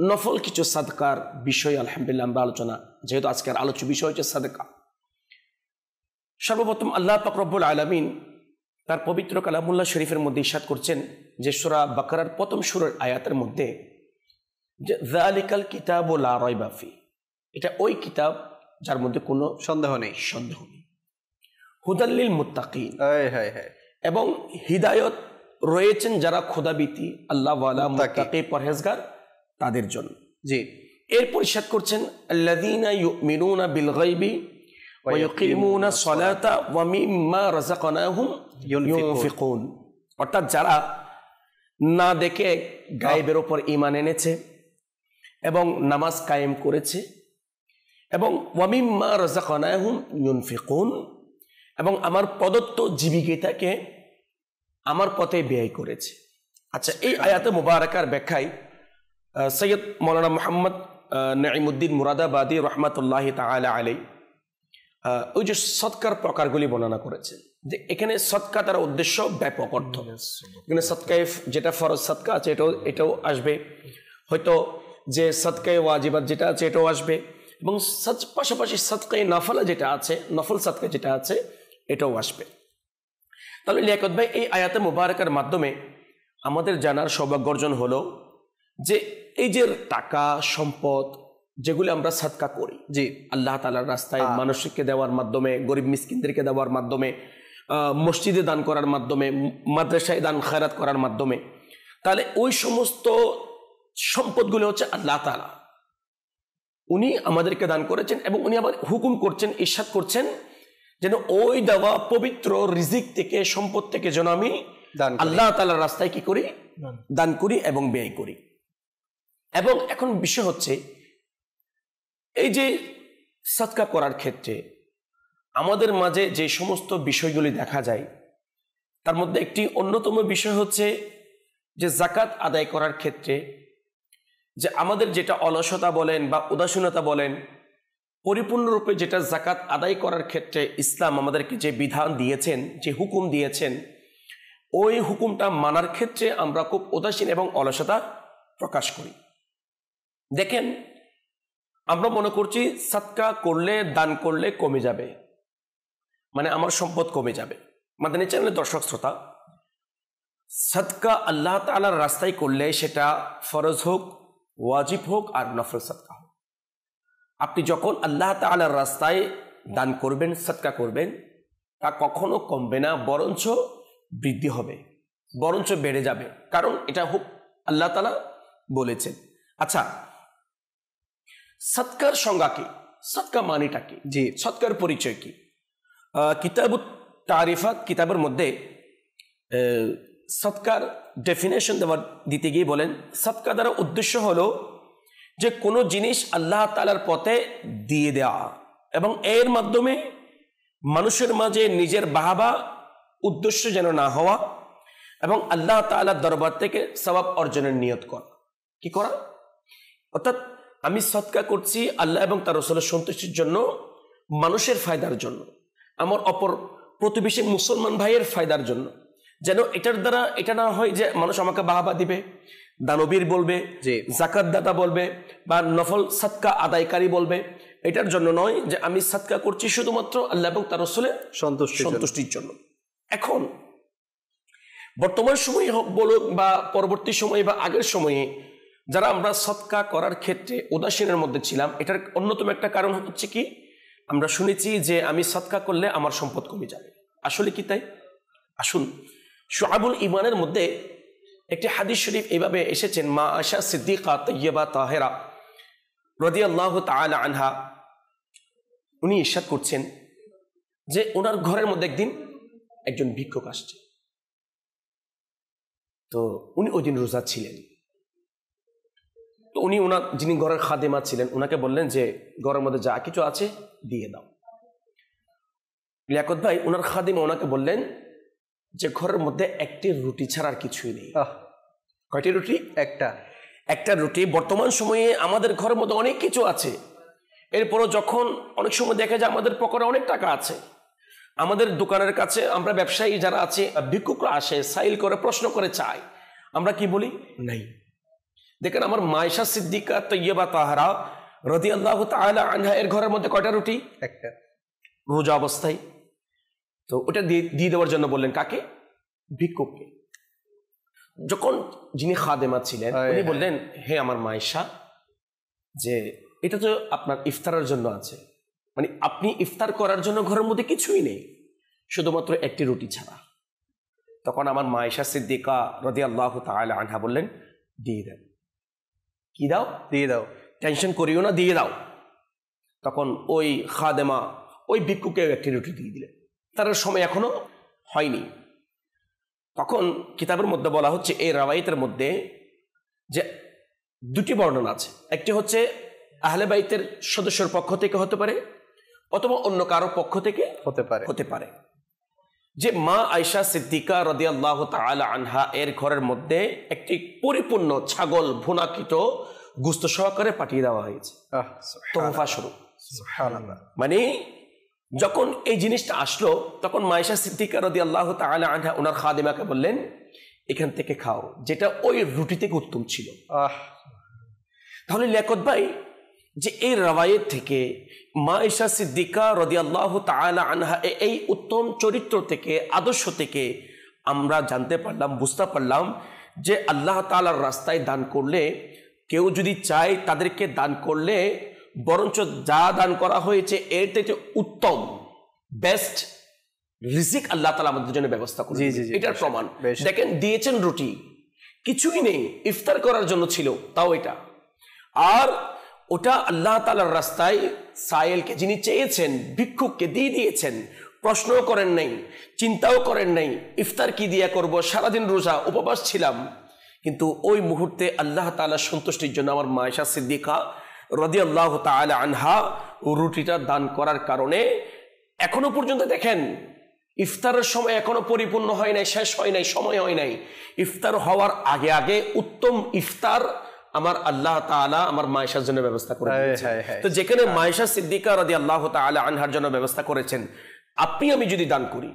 নফল কিছু সাদকার বিষয় আলহামদুলিল্লাহ আমরা আলোচনা, যেহেতু আজকের আলোচ্য বিষয় হচ্ছে সাদকা। সর্বপ্রথম আল্লাহ পাক রব্বুল আলামিন তার পবিত্র কালামুল্লাহ শরীফের মধ্যে ইরশাদ করছেন যে সূরা বাকারার প্রথম সূরার আয়াতের মধ্যে, যে যালিকাল কিতাবু লা রাইবা ফি, এটা ওই কিতাব যার মধ্যে কোনো সন্দেহ নেই, হুদাল লিল মুত্তাকিন, এবং হিদায়ত রয়েছেন যারা খোদাভীতি আল্লাহ ওয়ালা মুত্তাকি পরহেজগার তাদের জন্য। জি, এরপর ইরশাদ করছেন আল্লাযীনা ইউমিনুনা বিল গায়বি ওয়া ইউকিমুনা সলাতা ওয়া মিম্মা রাযাকনাহুম ইউনফিকুন, অর্থাৎ যারা না দেখে গায়েবের উপর ঈমান এনেছে এবং নামাজ কায়েম করেছে, এবং ওয়া মিম্মা রাযাকনাহুম ইউনফিকুন, এবং আমার প্রদত্ত জীবিকাটাকে আমার পথে ব্যয় করেছে। আচ্ছা, এই আয়াতে মুবারাকার ব্যাখ্যায় সৈয়দ মৌলানা মুহাম্মদ নাঈমুদ্দিন মুরাদাবাদী রহমাতুল্লাহি তাআলা আলাইহি ওই যে সদকার প্রকারগুলি বর্ণনা করেছেন, যে এখানে সদকা তার উদ্দেশ্য ব্যাপক অর্থ। এখানে সদকায়ে যেটা ফরজ সদকা আছে এটাও আসবে, হয়তো যে সদকায়ে ওয়াজিবাত যেটা আছে এটাও আসবে, এবং পাশাপাশি সদকায়ে নফল যেটা আছে, নফল সদকা যেটা আছে এটাও আসবে। তাহলে লিয়াকত ভাই, এই আয়াতে মুবারাকার মাধ্যমে আমাদের জানার সৌভাগ্য অর্জন হলো যে এই যে টাকা সম্পদ যেগুলি আমরা সাদকা করি, জি, আল্লাহ তাআলার রাস্তায় মানুষকে দেওয়ার মাধ্যমে, গরিব মিসকিনদেরকে দেওয়ার মাধ্যমে, মসজিদে দান করার মাধ্যমে, মাদ্রাসায় দান খায়রাত করার মাধ্যমে, তাহলে ওই সমস্ত সম্পদগুলো হচ্ছে আল্লাহ তাআলা, উনি আমাদেরকে দান করেছেন, এবং উনি আবার হুকুম করছেন, ইরশাদ করছেন যেন ওই দেওয়া পবিত্র রিজিক থেকে, সম্পদ থেকে যেন আমি আল্লাহ তাআলার রাস্তায় কি করি, দান করি এবং ব্যয় করি। এবং এখন বিষয় হচ্ছে এই যে সাদকা করার ক্ষেত্রে আমাদের মাঝে যে সমস্ত বিষয়গুলি দেখা যায়, তার মধ্যে একটি অন্যতম বিষয় হচ্ছে যে যাকাত আদায় করার ক্ষেত্রে যে আমাদের যেটা অলসতা বলেন বা উদাসীনতা বলেন, পরিপূর্ণরূপে যেটা যাকাত আদায় করার ক্ষেত্রে ইসলাম আমাদেরকে যে বিধান দিয়েছেন, যে হুকুম দিয়েছেন, ওই হুকুমটা মানার ক্ষেত্রে আমরা খুব উদাসীন এবং অলসতা প্রকাশ করি। দেখেন, আমরা মনে করছি সাদকা করলে, দান করলে কমে যাবে, মানে আমার সম্পদ কমে যাবে। মাদানী চ্যানেলের দর্শক শ্রোতা, সাদকা আল্লাহ তাআলার রাস্তায় করলে সেটা ফরজ হোক, ওয়াজিব হোক আর নফল সাদকা হোক, আপনি যখন আল্লাহ তাআলার রাস্তায় দান করবেন, সাদকা করবেন, তা কখনো কমবে না, বরঞ্চ বৃদ্ধি হবে, বরঞ্চ বেড়ে যাবে, কারণ এটা হোক আল্লাহ তাআলা বলেছেন। আচ্ছা, সাদকার সংজ্ঞা কি? সাদকা মানেটা কি? জি, সাদকার পরিচয় কি? কিতাবুত তারিফাত কিতাবের মধ্যে সাদকার ডেফিনেশন দিতে গিয়ে বলেন, সাদকা দ্বারা উদ্দেশ্য হলো যে কোনো জিনিস আল্লাহ তাআলার পথে দিয়ে দেওয়া, এবং এর মাধ্যমে মানুষের মাঝে নিজের বাহাবা উদ্দেশ্য যেন না হওয়া, এবং আল্লাহ তাআলার দরবার থেকে সওয়াব অর্জনের নিয়ত করা। কি করা? অর্থাৎ আমি সাদকা করছি আল্লাহ এবং তার রাসূলের সন্তুষ্টির জন্য, মানুষের ফায়দার জন্য, আমার অপর প্রতিবেশী মুসলমান ভাইয়ের ফায়দার জন্য, যেন এটার দ্বারা এটা না হয় যে মানুষ আমাকে বাহাবা দিবে, দানবীর বলবে, যাকাত দাতা বলবে, বা নফল সাদকা আদায়কারী বলবে, এটার জন্য নয় যে আমি সাদকা করছি শুধুমাত্র আল্লাহ এবং তার রাসূলের সন্তুষ্টির জন্য। এখন বর্তমান সময়ে হোক বলুক বা পরবর্তী সময়ে বা আগের সময়ে যারা আমরা সাদকা করার ক্ষেত্রে উদাসীনের মধ্যে ছিলাম, এটার অন্যতম একটা কারণ হচ্ছে কি, আমরা শুনেছি যে আমি সাদকা করলে আমার সম্পদ কমে যাবে। আসলে কি তাই? আসুন শুআবুল ঈমানের মধ্যে একটি হাদিস শরীফ এইভাবে এসেছেন, মা আয়েশা সিদ্দিকা তাইয়্যিবা তাহেরা রাদিয়াল্লাহু তাআলা আনহা উনি ইরশাদ করছেন যে ওনার ঘরের মধ্যে একদিন একজন ভিক্ষুক আসছে। তো উনি ওই দিন রোজা ছিলেন। তো উনি ওনার যিনি ঘরের খাদেমা ছিলেন ওনাকে বললেন যে ঘরের মধ্যে যা কিছু আছে দিয়ে দাও। লিয়াকত ভাই ওনার খাদেমা ওনাকে বললেন যে ঘরের মধ্যে একটি রুটি ছাড়া আর কিছুই নেই। কয়টি রুটি? একটা রুটি। বর্তমান সময়ে আমাদের ঘরের মধ্যে অনেক কিছু আছে, এরপরও যখন অনেক সময় দেখা যায় আমাদের পকেটে অনেক টাকা আছে, আমাদের দোকানের কাছে আমরা ব্যবসায়ী যারা আছে ভিক্ষুকরা আসে, সাইল করে প্রশ্ন করে চায়, আমরা কি বলি? নাই। দেখেন আমার মা আয়েশা সিদ্দিকা তাইয়্যিবা তাহেরা রাদিয়াল্লাহু তাআলা আনহা এর ঘরের মধ্যে কয়টা রুটি? একটা, রোজা অবস্থায়। তো ওটা দিয়ে দেওয়ার জন্য বললেন কাকে? ভিক্ষুককে। যখন যিনি খাদেমা ছিলেন উনি বললেন, হে আমার মা আয়েশা, যে এটা তো আপনার ইফতারের জন্য আছে, মানে আপনি ইফতার করার জন্য ঘরের মধ্যে কিছুই নেই, শুধুমাত্র একটি রুটি ছাড়া। তখন আমার মা আয়েশা সিদ্দিকা রাদিয়াল্লাহু তাআলা আনহা বললেন, দিয়ে দেন। কি দাও? দিয়ে দাও, টেনশন করিও না, দিয়ে দাও। তখন ওই খাদেমা ওই ভিক্ষুকে একটি রুটি দিয়ে দিলেন। তার সময় এখনো হয়নি। তখন কিতাবের মধ্যে বলা হচ্ছে এই রাওয়ায়াতের মধ্যে যে দুটি বর্ণনা আছে, একটি হচ্ছে আহলে বাইতের সদস্যের পক্ষ থেকে হতে পারে অথবা অন্য কারো পক্ষ থেকে হতে পারে যে মা আয়েশা সিদ্দিকা রাদিয়াল্লাহু তাআলা আনহা এর ঘরের মধ্যে একটি পরিপূর্ণ ছাগল ভুনাকৃত গোশত সহকারে পাঠিয়ে দেওয়া হয়েছে তোহফা স্বরূপ। সুবহানাল্লাহ। মানে যখন এই জিনিসটা আসলো তখন মা আয়েশা সিদ্দিকা রাদিয়াল্লাহু তাআলা আনহা ওনার খাদেমাকে বললেন, এখান থেকে খাও, যেটা ওই রুটি থেকে উত্তম ছিল। তাহলে লিয়াকত ভাই যে এই রাওয়ায়াত থেকে মা আয়েশা সিদ্দিকা রাদিয়াল্লাহু তাআলা আনহা এই উত্তম চরিত্র থেকে, আদর্শ থেকে আমরা জানতে পারলাম, বুঝতে পারলাম যে আল্লাহ তাআলার রাস্তায় দান করলে, কেউ যদি চায় তাদেরকে দান করলে বরঞ্চ যা দান করা হয়েছে এর থেকে উত্তম বেস্ট রিজিক আল্লাহ তাআলা আমাদের জন্য ব্যবস্থা করে। এটার প্রমাণ দেখেন, দিয়েছেন রুটি, কিছুই নেই, ইফতার করার জন্য ছিল, তাও এটা। আর ওটা আল্লাহ তাআলার রাস্তায় সাইলকে যিনি চেয়েছেন, ভিক্ষুককে দিয়ে দিয়েছেন, প্রশ্নও করেন নাই, চিন্তাও করেন নাই ইফতার কি দিয়া করব, সারাদিন রোজা উপবাস ছিলাম। কিন্তু ওই মুহূর্তে আল্লাহ তাআলার সন্তুষ্টির জন্য আমার মা আয়েশা সিদ্দিকা রাদিয়াল্লাহু তাআলা আনহা রুটিটা দান করার কারণে এখনো পর্যন্ত দেখেন ইফতারের সময় এখনো পরিপূর্ণ হয় নাই, শেষ হয় নাই, সময় হয় নাই। ইফতার হওয়ার আগে আগে উত্তম ইফতার আমার আল্লাহ তাআলা আমার মা আয়েশার জন্য ব্যবস্থা করে দিয়েছেন। তো যেখানে মা আয়েশা সিদ্দিকা রাদিয়াল্লাহু তাআলা আনহার জন্য ব্যবস্থা করেছেন, আপনি আমি যদি দান করি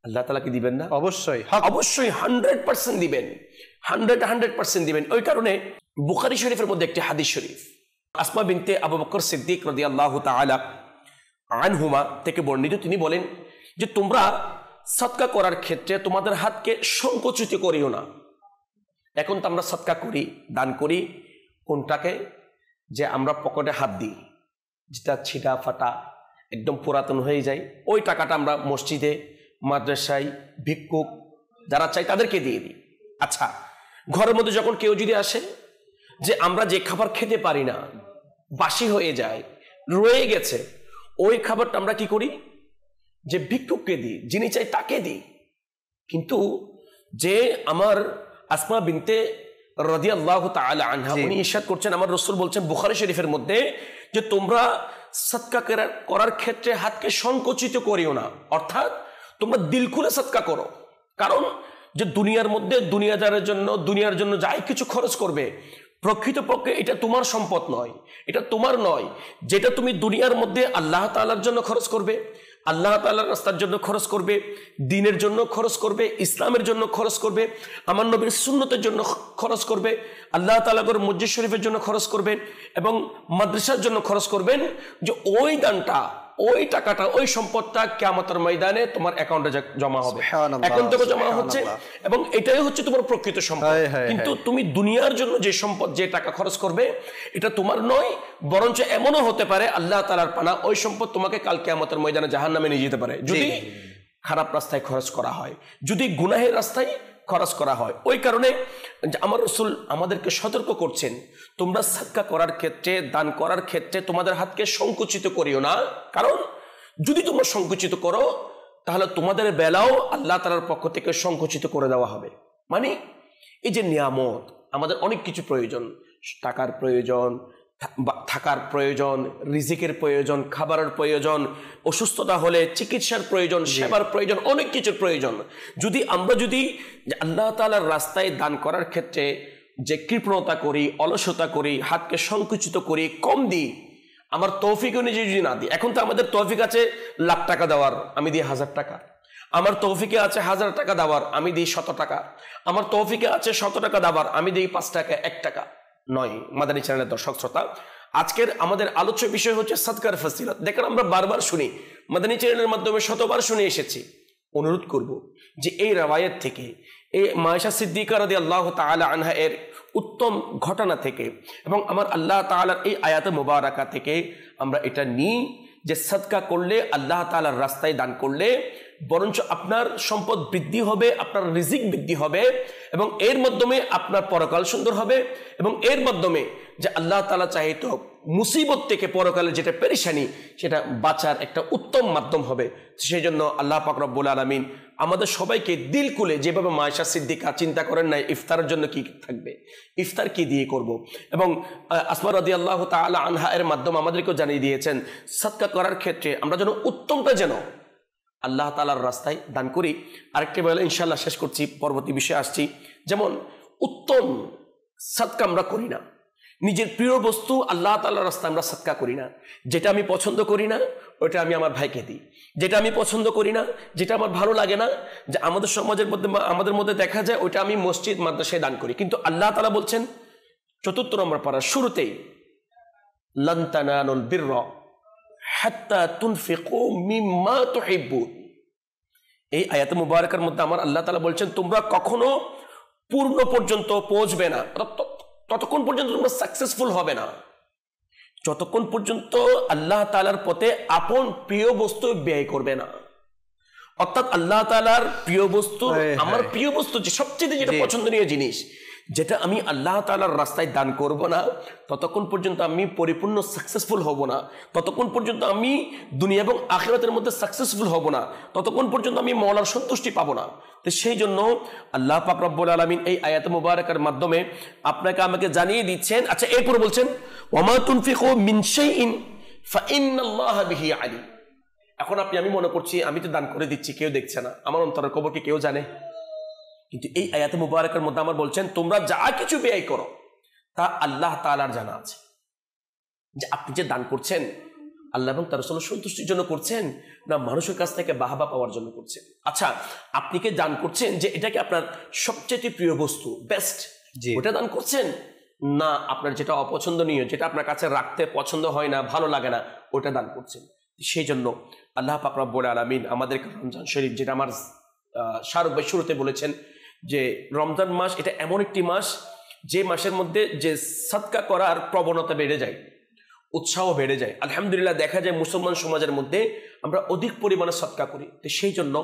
আল্লাহ তাআলা কি দিবেন না? অবশ্যই, অবশ্যই 100% দিবেন, 100% দিবেন। ওই কারণে বুখারী শরীফের মধ্যে একটি হাদিস শরীফ আসমা বিনতে আবু বকর সিদ্দিক রাদিয়াল্লাহু তাআলা আনহুমা থেকে বর্ণিত, তিনি বলেন যে তোমরা সদকা করার ক্ষেত্রে তোমাদের হাতকে সংকুচিত করিও না। এখন তো আমরা সদকা করি, দান করি কোনটাকে? যে আমরা পকেটে হাত দিই, যেটা ছিটা ফাটা একদম পুরাতন হয়ে যায়, ওই টাকাটা আমরা মসজিদে, মাদ্রাসায়, ভিক্ষুক যারা চাই তাদেরকে দিয়ে দিই। আচ্ছা, ঘরের মধ্যে যখন কেউ যদি আসে যে আমরা যে খাবার খেতে পারি না, বাসি হয়ে যায়, রয়ে গেছে, ওই খাবারটা আমরা কি করি? যে ভিক্ষুককে দিই, যিনি চাই তাকে দিই। কিন্তু যে আমার আসমা বিনতে রাদিয়াল্লাহু তাআলা আনহা উনি ইরশাদ করছেন, আমার রাসূল বলছেন বুখারী শরীফের মধ্যে যে তোমরা সদকা করার ক্ষেত্রে হাতকে সংকুচিত করিও না, অর্থাৎ তোমরা দিল খুলে সদকা করো। কারণ যে দুনিয়ার মধ্যে দুনিয়ার জন্য যাই কিছু খরচ করবে, প্রকৃতপক্ষে এটা তোমার সম্পদ নয়, এটা তোমার নয়। যেটা তুমি দুনিয়ার মধ্যে আল্লাহ তাআলার জন্য খরচ করবে, আল্লাহ তাআলার রাস্তার জন্য খরচ করবে, দ্বীনের জন্য খরচ করবে, ইসলামের জন্য খরচ করবে, আমার নবীর সুন্নতের জন্য খরচ করবে, আল্লাহ তাআলার মসজিদ শরীফের জন্য খরচ করবেন এবং মাদ্রাসার জন্য খরচ করবেন, যে ওই দানটা, ওই টাকাটা, ওই সম্পদটা কিয়ামতের ময়দানে তোমার অ্যাকাউন্টে জমা হবে, অ্যাকাউন্ট থেকে জমা হচ্ছে, এবং এটাই হচ্ছে তোমার প্রকৃত সম্পদ। কিন্তু তুমি দুনিয়ার জন্য যে সম্পদ, যে টাকা খরচ করবে, এটা তোমার নয়, বরঞ্চ এমনও হতে পারে আল্লাহ তাআলার পানা ওই সম্পদ তোমাকে কাল কিয়ামতের ময়দানে জাহান্নামে নিয়ে যেতে পারে, যদি খারাপ রাস্তায় খরচ করা হয়, যদি গুনাহের রাস্তায় খরচ করা হয়। ওই কারণে আমার রাসূল আমাদেরকে সতর্ক করছেন, তোমরা সাদকা করার ক্ষেত্রে, দান করার ক্ষেত্রে তোমাদের হাতকে সংকুচিত করিও না। কারণ যদি তোমরা সংকুচিত করো তাহলে তোমাদের বেলাও আল্লাহ তাআলার পক্ষ থেকে সংকুচিত করে দেওয়া হবে। মানে এই যে নিয়ামত, আমাদের অনেক কিছু প্রয়োজন, টাকার প্রয়োজন, থাকার প্রয়োজন, রিজিকের প্রয়োজন, খাবারের প্রয়োজন, অসুস্থতা হলে চিকিৎসার প্রয়োজন, সেবার প্রয়োজন, অনেক কিছুর প্রয়োজন। যদি আমরা আল্লাহ তাআলার রাস্তায় দান করার ক্ষেত্রে যে কৃপণতা করি, অলসতা করি, হাতকে সংকুচিত করি, কম দিই, আমার তৌফিক অনুযায়ী যদি না দিই, এখন তো আমাদের তৌফিক আছে লাখ টাকা দেওয়ার, আমি দিই 1000 টাকা। আমার তৌফিকে আছে 1000 টাকা দেওয়ার, আমি দিই 100 টাকা। আমার তৌফিকে আছে 100 টাকা দেওয়ার, আমি দিই 5 টাকা, 1 টাকা নয়। মাদানী চ্যানেলের দর্শক শ্রোতা, আজকের আমাদের আলোচ্য বিষয় হচ্ছে সাদকার ফজিলত। দেখেন, আমরা বারবার শুনি, মাদানী চ্যানেলের মাধ্যমে শতবার শুনে এসেছি। অনুরোধ করব যে এই রাওয়ায়াত থেকে, এই মায়েশা সিদ্দিকা রাদিয়াল্লাহু তাআলা আনহা এর উত্তম ঘটনা থেকে এবং আমার আল্লাহ তাআলার এই আয়াতে মুবারাকা থেকে আমরা এটা নিই যে সাদকা করলে, আল্লাহ তাআলার রাস্তায় দান করলে বরঞ্চ আপনার সম্পদ বৃদ্ধি হবে, আপনার রিজিক বৃদ্ধি হবে এবং এর মাধ্যমে আপনার পরকাল সুন্দর হবে এবং এর মাধ্যমে যে আল্লাহ তাআলা চাইতো মুসিবত থেকে পরকালে যেটা পেরেশানি, সেটা বাঁচার একটা উত্তম মাধ্যম হবে। সেই জন্য আল্লাহ পাক রব্বুল আলামিন আমাদের সবাইকে দিল খুলে, যেভাবে মায়েশা সিদ্দিকা চিন্তা করেন না ইফতারের জন্য কি থাকবে, ইফতার কি দিয়ে করব, এবং আসমা রাদিয়াল্লাহু তাআলা আনহা এর মাধ্যমে আমাদেরকেও জানিয়ে দিয়েছেন সাদকা করার ক্ষেত্রে আমরা যেন উত্তমটা যেন আল্লাহ তাআলার রাস্তায় দান করি। আরেকটি বলে ইনশাআল্লাহ শেষ করছি, পরবর্তী বিষয়ে আসছি। যেমন উত্তম সাদকা আমরা করি না, নিজের প্রিয় বস্তু আল্লাহ তাআলার রাস্তায় আমরা সাদকা করি না। যেটা আমি পছন্দ করি না ওটা আমি আমার ভাইকে দিই, যেটা আমি পছন্দ করি না, যেটা আমার ভালো লাগে না, যে আমাদের সমাজের মধ্যে আমাদের মধ্যে দেখা যায়, ওটা আমি মসজিদ মাদ্রাসায় দান করি। কিন্তু আল্লাহ তাআলা বলছেন 4 নম্বর পারার শুরুতেই, লান তানালুল বিররা হাত্তা তুনফিকু মিম্মা তুহিব্বুন। এই আয়াতে মুবারাকার মধ্যে আমার আল্লাহ তাআলা বলছেন তোমরা কখনো পূর্ণ পর্যন্ত পৌঁছবে না, ততক্ষণ পর্যন্ত তোমরা সাকসেসফুল হবে না যতক্ষণ পর্যন্ত আল্লাহ তাআলার পথে আপন প্রিয় বস্তু ব্যয় করবে না। অর্থাৎ আল্লাহ তাআলার প্রিয় বস্তু, আমার প্রিয় বস্তু যে সবচেয়ে যেটা পছন্দনীয় জিনিস, যেটা আমি আল্লাহ তাআলার রাস্তায় দান করব না, ততক্ষণ পর্যন্ত আমি পরিপূর্ণ সাকসেসফুল হব না, ততক্ষণ পর্যন্ত আমি দুনিয়া এবং আখিরাতের মধ্যে সাকসেসফুল হব না, ততক্ষণ পর্যন্ত আমি মওলার সন্তুষ্টি পাবো না। তো সেই জন্য আল্লাহ পাক রব্বুল আলামিন এই আয়াত মুবারাকার মাধ্যমে আপনাকে আমাকে জানিয়ে দিচ্ছেন। আচ্ছা, এরপর বলছেন ওয়ামা তুনফিকু মিন শাইইন ফাইন্নাল্লাহা বিহি আলিম। এখন আমি মনে করছি আমি তো দান করে দিচ্ছি, কেউ দেখছে না, আমার অন্তরের খবর কি কেউ জানে? কিন্তু এই আয়াতে মুবারাকার মধ্যে আমার বলছেন তোমরা যা কিছু ব্যয় করো তা আল্লাহ তাআলার জানা আছে। যে আপনি যে দান করছেন আল্লাহ এবং তার রাসূলের সন্তুষ্টির জন্য করছেন না মানুষের কাছ থেকে বাহবা পাওয়ার জন্য করছেন? আচ্ছা, আপনি কি দান করছেন যে এটাকে আপনার সবচেয়ে প্রিয় বস্তু, বেস্ট, ওটা দান করছেন, না আপনার যেটা অপছন্দনীয়, যেটা আপনার কাছে রাখতে পছন্দ হয় না, ভালো লাগে না, ওটা দান করছেন? সেই জন্য আল্লাহ পাক রব্বুল আলামিন আমাদেরকে রমজান শরীফ, যেটা আমার শারুক ভাই শুরুতে বলেছেন, যে রমজান মাস এটা এমন একটি মাস যে মাসের মধ্যে যে সাদকা করার প্রবণতা বেড়ে যায়, উৎসাহ বেড়ে যায়। আলহামদুলিল্লাহ দেখা যায় মুসলমান সমাজের মধ্যে আমরা অধিক পরিমাণে সাদকা করি। তো সেই জন্য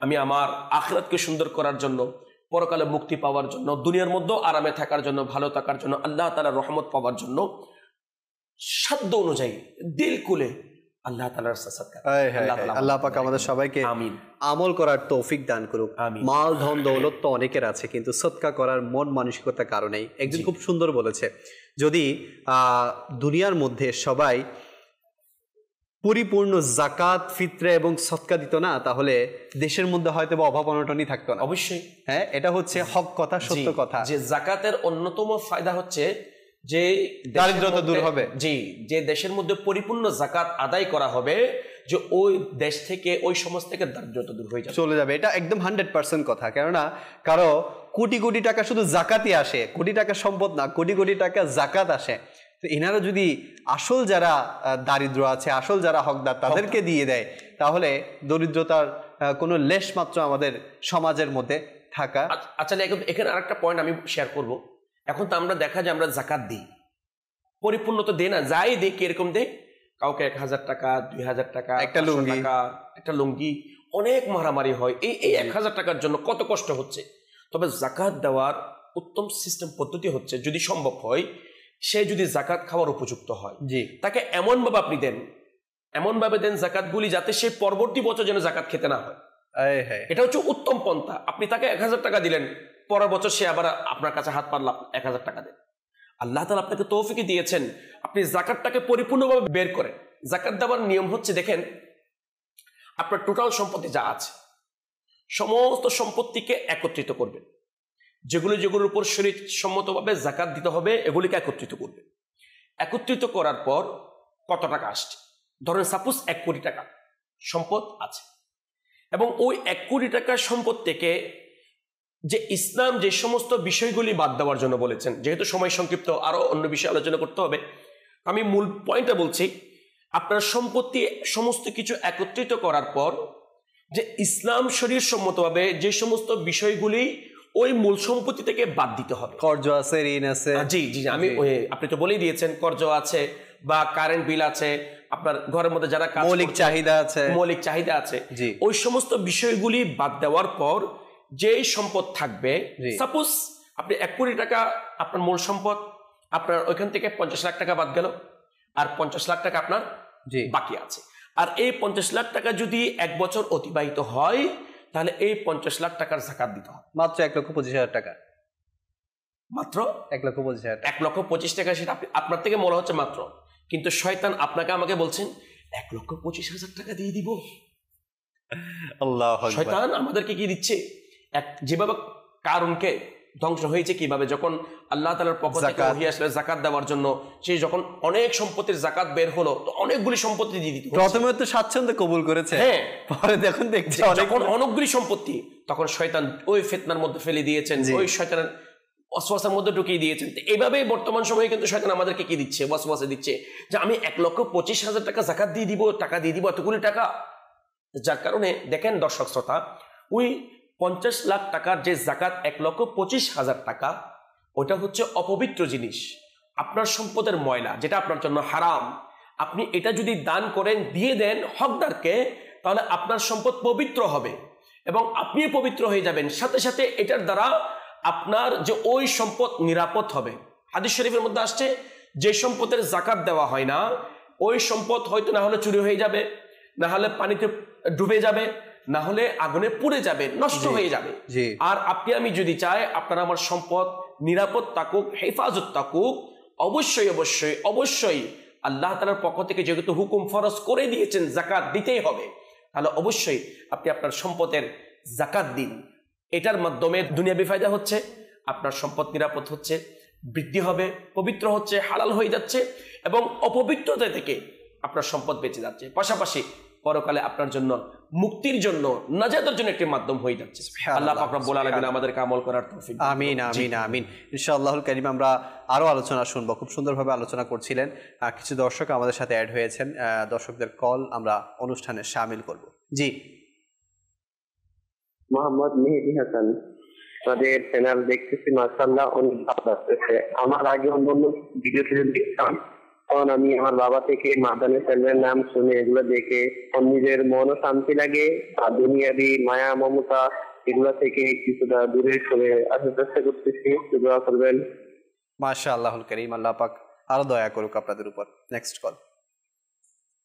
আমি আমার আখিরাতকে সুন্দর করার জন্য, পরকালে মুক্তি পাওয়ার জন্য, দুনিয়ার মধ্যেও আরামে থাকার জন্য, ভালো থাকার জন্য, আল্লাহ তাআলার রহমত পাওয়ার জন্য সাধ্য অনুযায়ী দিল খুলে আল্লাহ তাআলার সাদকা, আল্লাহ পাক আমাদের সবাইকে আমিন আমল করার তৌফিক দান করুক। মাল ধন দৌলত তো অনেকের আছে, কিন্তু সদকা করার মন মানসিকতা কারণেই। একজন খুব সুন্দর বলেছে, যদি দুনিয়ার মধ্যে সবাই পরিপূর্ণ জাকাত, ফিতরা এবং সদকা দিত না, তাহলে দেশের মধ্যে হয়তো বা অভাব অনটনই থাকতো না। অবশ্যই, হ্যাঁ, এটা হচ্ছে হক কথা, সত্য কথা। যে জাকাতের অন্যতম ফায়দা হচ্ছে যে দারিদ্রতা দূর হবে। জি, যে দেশের মধ্যে পরিপূর্ণ জাকাত আদায় করা হবে, যে ওই দেশ থেকে, ওই সমাজ থেকে দারিদ্রতা দূর হয়ে যাবে, চলে যাবে। এটা একদম 100% কথা। কেননা কারো কোটি কোটি টাকা শুধু জাকাতই আসে, কোটি টাকা সম্পদ না, কোটি কোটি টাকা জাকাত আসে। তো এনারা যদি আসল যারা দারিদ্র আছে, আসল যারা হকদার, তাদেরকে দিয়ে দেয়, তাহলে দরিদ্রতার কোনো লেশ মাত্র আমাদের সমাজের মধ্যে থাকা। আচ্ছা, এখানে আরেকটা পয়েন্ট আমি শেয়ার করব। এখন তো আমরা দেখা যায় আমরা জাকাত দিই, পরিপূর্ণ তো দেই না, যাই দিই কিরকম দেই, কাউকে 1000 টাকা, 2000 টাকা, একটা লুঙ্গি, একটা লুঙ্গি, অনেক মারামারি হয় এই 1000 টাকার জন্য, কত কষ্ট হচ্ছে। তবে জাকাত দেওয়ার উত্তম সিস্টেম পদ্ধতি হচ্ছে, যদি সম্ভব হয় সে যদি জাকাত খাওয়ার উপযুক্ত হয়, জি, তাকে এমনভাবে আপনি দেন, এমনভাবে দেন জাকাতগুলি যাতে সে পরবর্তী বছর যেন জাকাত খেতে না হয়। এটা হচ্ছে উত্তম পন্থা। আপনি তাকে 1000 টাকা দিলেন, পরের বছর সে আবার আপনার কাছে হাত পারল 1000 টাকা দেন। আল্লাহ তাআলা আপনাকে তৌফিক দিয়েছেন, আপনি জাকাতটাকে পরিপূর্ণভাবে বের করেন। জাকাত দেওয়ার নিয়ম হচ্ছে, দেখেন আপনার টোটাল সম্পত্তি যা আছে সমস্ত সম্পত্তিকে একত্রিত করবেন, যেগুলোর উপর শরীয়ত সম্মতভাবে জাকাত দিতে হবে এগুলিকে একত্রিত করবেন। একত্রিত করার পর কত টাকা আসছে, ধরেন সাপোজ 1 কোটি টাকা সম্পদ আছে, এবং ওই 1 কোটি টাকার সম্পদ থেকে যে ইসলাম যে সমস্ত বিষয়গুলি বাদ দেওয়ার জন্য বলেছেন, যেহেতু সময় সংক্ষিপ্ত আরো অন্য বিষয়ে আলোচনা করতে হবে, আমি মূল পয়েন্টটা বলছি। আপনার সম্পত্তি সমস্ত কিছু একত্রিত করার পর যে ইসলাম শরীয়ত সম্মতভাবে যে সমস্ত বিষয়গুলি ওই মূল সম্পত্তি থেকে বাদ দিতে হবে। কর্জ আছে, ঋণ আছে। জি জি, আমি আপনি তো বলেই দিয়েছেন, কর্জ আছে বা কারেন্ট বিল আছে, আপনার ঘরের মধ্যে যারা মৌলিক চাহিদা আছে, ওই সমস্ত বিষয়গুলি বাদ দেওয়ার পর যে সম্পদ থাকবে, সাপোজ আপনি 1 কোটি টাকা আপনার মূল সম্পদ, আপনার ওইখান থেকে 50 লাখ টাকা বাদ গেল, আর 50 লাখ টাকা আপনার বাকি আছে। আর এই 50 লাখ টাকা যদি 1 বছর অতিবাহিত হয়, তাহলে এই 50 লাখ টাকার যাকাত দিতে হবে। মাত্র 1,25,000 টাকা, মাত্র 1,25,000, 1,25,000 টাকা। সেটা আপনার থেকে মনে হচ্ছে মাত্র, কিন্তু শয়তান আপনাকে আমাকে বলছেন 1,25,000 টাকা দিয়ে দিব। আল্লাহু আকবার। শয়তান আমাদেরকে কি দিচ্ছে, যেভাবে কারুনকে ধ্বংস হয়েছে কিভাবে, যখন আল্লাহ তাআলার পক্ষ থেকে ওহী আসলে যাকাত দেওয়ার জন্য, সে যখন অনেক সম্পত্তির যাকাত বের হলো, তো অনেকগুলি সম্পত্তি দিয়ে দিত। প্রথমে তো স্বাচ্ছন্দ্যে কবুল করেছে, হ্যাঁ, পরে দেখুন দেখছে যখন অনেকগুলি সম্পত্তি, তখন শয়তান ওই ফিতনার মধ্যে ফেলে দিয়েছেন, ওই শয়তানের ওয়াসওয়াসার মধ্যে ঢুকিয়ে দিয়েছেন। এইভাবেই বর্তমান সময়ে কিন্তু শয়তান আমাদেরকে কি দিচ্ছে, ওয়াসওয়াসা দিচ্ছে যে আমি 1,25,000 টাকা যাকাত দিয়ে দিব, এতগুলি টাকা। যার কারণে দেখেন দর্শক শ্রোতা, ওই 50 লাখ টাকার যে যাকাত 1,25,000 টাকা, ওটা হচ্ছে অপবিত্র জিনিস, আপনার সম্পদের ময়লা, যেটা আপনার জন্য হারাম। আপনি এটা যদি দান করেন, দিয়ে দেন হকদারকে, তাহলে আপনার সম্পদ পবিত্র হবে এবং আপনি পবিত্র হয়ে যাবেন। সাথে সাথে এটার দ্বারা আপনার যে ওই সম্পদ নিরাপদ হবে। হাদিস শরীফের মধ্যে আসছে, যে সম্পদের যাকাত দেওয়া হয় না, ওই সম্পদ হয়তো না হলে চুরি হয়ে যাবে, না হলে পানিতে ডুবে যাবে, না হলে আগুনে পুড়ে যাবে, নষ্ট হয়ে যাবে। আর আপনি আমি যদি চাই আপনার আমার সম্পদ নিরাপদ থাকুক, হেফাজত থাকুক, অবশ্যই অবশ্যই অবশ্যই আল্লাহ তাআলার পক্ষ থেকে যেহেতু হুকুম ফরজ করে দিয়েছেন যাকাত দিতেই হবে, তাহলে অবশ্যই আপনি আপনার সম্পদের যাকাত দিন। এটার মাধ্যমে দুনিয়াবি ফায়দা হচ্ছে, আপনার সম্পদ নিরাপদ হচ্ছে, বৃদ্ধি হবে, পবিত্র হচ্ছে, হালাল হয়ে যাচ্ছে, এবং অপবিত্রতা থেকে আপনার সম্পদ বেঁচে যাচ্ছে। পাশাপাশি পরকালে আপনার জন্য মুক্তির জন্য, নাজাতের জন্য একটি মাধ্যম হয়ে যাচ্ছে। আল্লাহ পাক রব্বুল আলামিন আমাদেরকে আমল করার তৌফিক দান করুন। আমিন আমিন আমিন। ইনশাআল্লাহুল কারীম আমরা আরো আলোচনা শুনবো। খুব সুন্দরভাবে আলোচনা করছিলেন, কিছু দর্শক আমাদের সাথে অ্যাড হয়েছেন, দর্শকদের কল আমরা অনুষ্ঠানে শামিল করব। জি, মোহাম্মদ মেহেদী হাসান, তাদের চ্যানেল দেখতেছি, মাশাআল্লাহ অনেক ভালো লাগতেছে। আমার আগে অন্য ভিডিও দেখতাম, তখন আমি আমার বাবা থেকে মাদানী চ্যানেলের নাম শুনে এগুলো দেখে নিজের মনও শান্তি লাগে, আর দুনিয়াবি মায়া মমতা এগুলো থেকে কিছুটা দূরে সরে আসার চেষ্টা করতেছি। দোয়া করবেন। মাশাআল্লাহুল কারীম, আল্লাহ পাক আরো দয়া করুক আপনাদের উপর। Next call.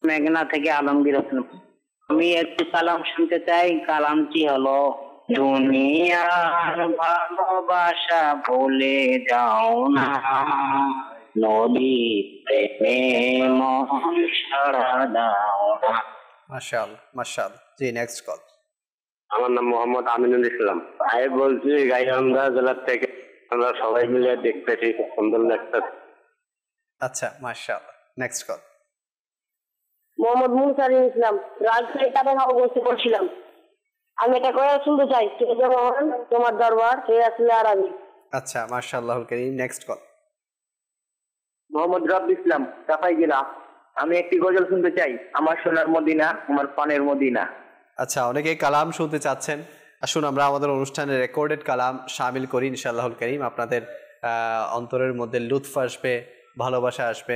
মেঘনা থেকে আলমগীর হোসেন। আমি একটু কালাম শুনতে চাই। কালামটি হলো, দুনিয়ার ভালোবাসা ভুলে যাও না, নবী প্রেমে মন ছাড়া দাও না। মাশাআল্লাহ মাশাআল্লাহ। জি, নেক্সট কল। আমার নাম মোহাম্মদ আমিনুল ইসলাম, আমি বলছি গাইবান্ধা জেলার থেকে। আমরা সবাই মিলে দেখতেছি, খুব সুন্দর লাগতেছে। আচ্ছা, মাশাআল্লাহ। Next call. মোহাম্মদ মুনসারিন ইসলাম, রাজশাহী কাটাখাও বসে পড়ছিলাম। আমি এটা করে শুনতে চাই, যেমন তোমার দরবার সে আসলে আর আমি। আচ্ছা, মাশাআল্লাহুল কারীম। Next call. মোহাম্মদ রব ইসলাম, সাফাইগিরা। আমি একটি গজল শুনতে চাই, আমার সোনার মদিনা, আমার পানের মদিনা। আচ্ছা, অনেকেই কালাম শুনতে চাচ্ছেন। আসুন আমরা আমাদের অনুষ্ঠানে রেকর্ডেড কালাম শামিল করি ইনশাআল্লাহুল কারীম। আপনাদের অন্তরের মধ্যে লুৎফ আসবে, ভালোবাসা আসবে।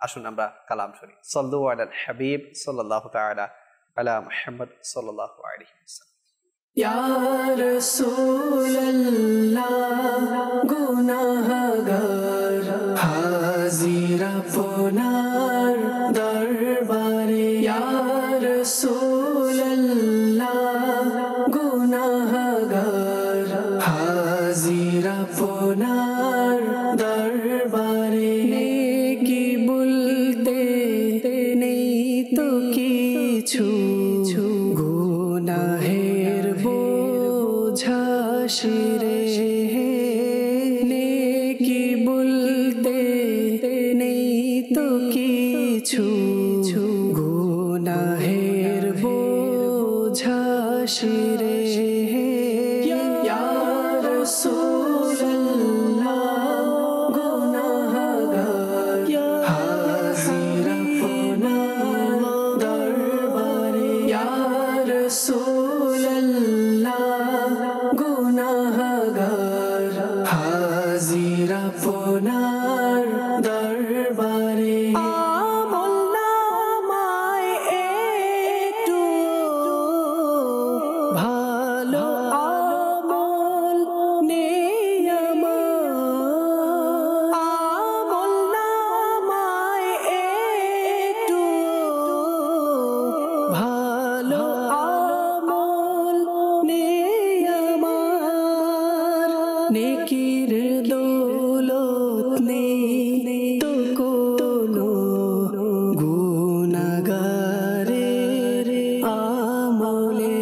আসুন আমরা কালাম শুনি। সাল্লু আলাল হাবিব সাল্লাল্লাহু তাআলা আলা মুহাম্মদ সাল্লাল্লাহু আলাইহি ওয়াসাল্লাম। ইয়া রাসূলুল্লাহ গুনাহগার হাজির আপনার দরবারে, ইয়া রাসূলুল্লাহ গুনাহগার হাজির আপনার দরবারে। নেকি বলতে নেই তো কিছু, গুনাহের বোঝা শিরে, নেকি বলতে নেই তো কিছু, গুনাহের বোঝা শিরে। ইয়া রাসূলুল্লাহ গুনাহগার হাজির আপনার দরবারে, ইয়া রাসূলুল্লাহ গুনাহগার হাজির আপনার দরবারে। আমল নামায় একটু ভালো আমল নেই আমার, আমল নামায় একটু ভালো আমল নেই আমার, নেকির দৌলত নেই তো কোনো গুনাহগারের আমলে।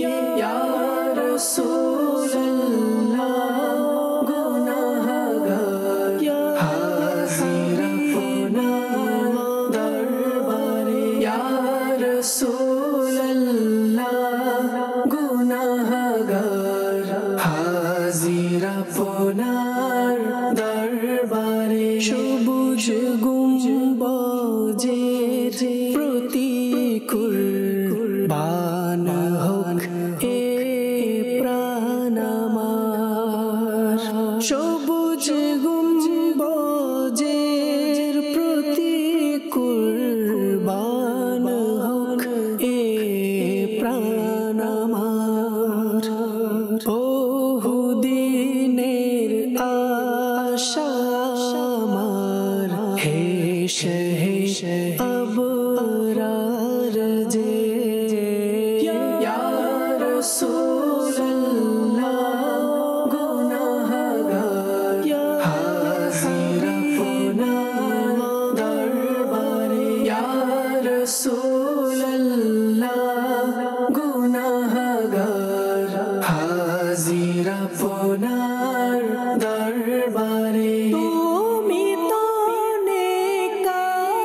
ইয়া রাসূলুল্লাহ গুনাহগার হাজির আপনার দরবারে, ইয়া রাসূলুল্লাহ গুনাহগার হাজির আপনার দরবারে। সবুজ গুম্বজের প্রতি কুরবান হোক এ প্রাণ আমার, সবুজ গুম্বজের প্রতি কুরবান হোক এ প্রাণ আমার। বহুদিনের আশা আমার হেসে হেসে আবরার যে, ইয়া রাসূলুল্লাহ গুনাহগার হাজির আপনার দরবারে, ইয়া রাসূলুল্লাহ গুনাহগার হাজির আপনার দরবারে। তুমি তো নেককারদের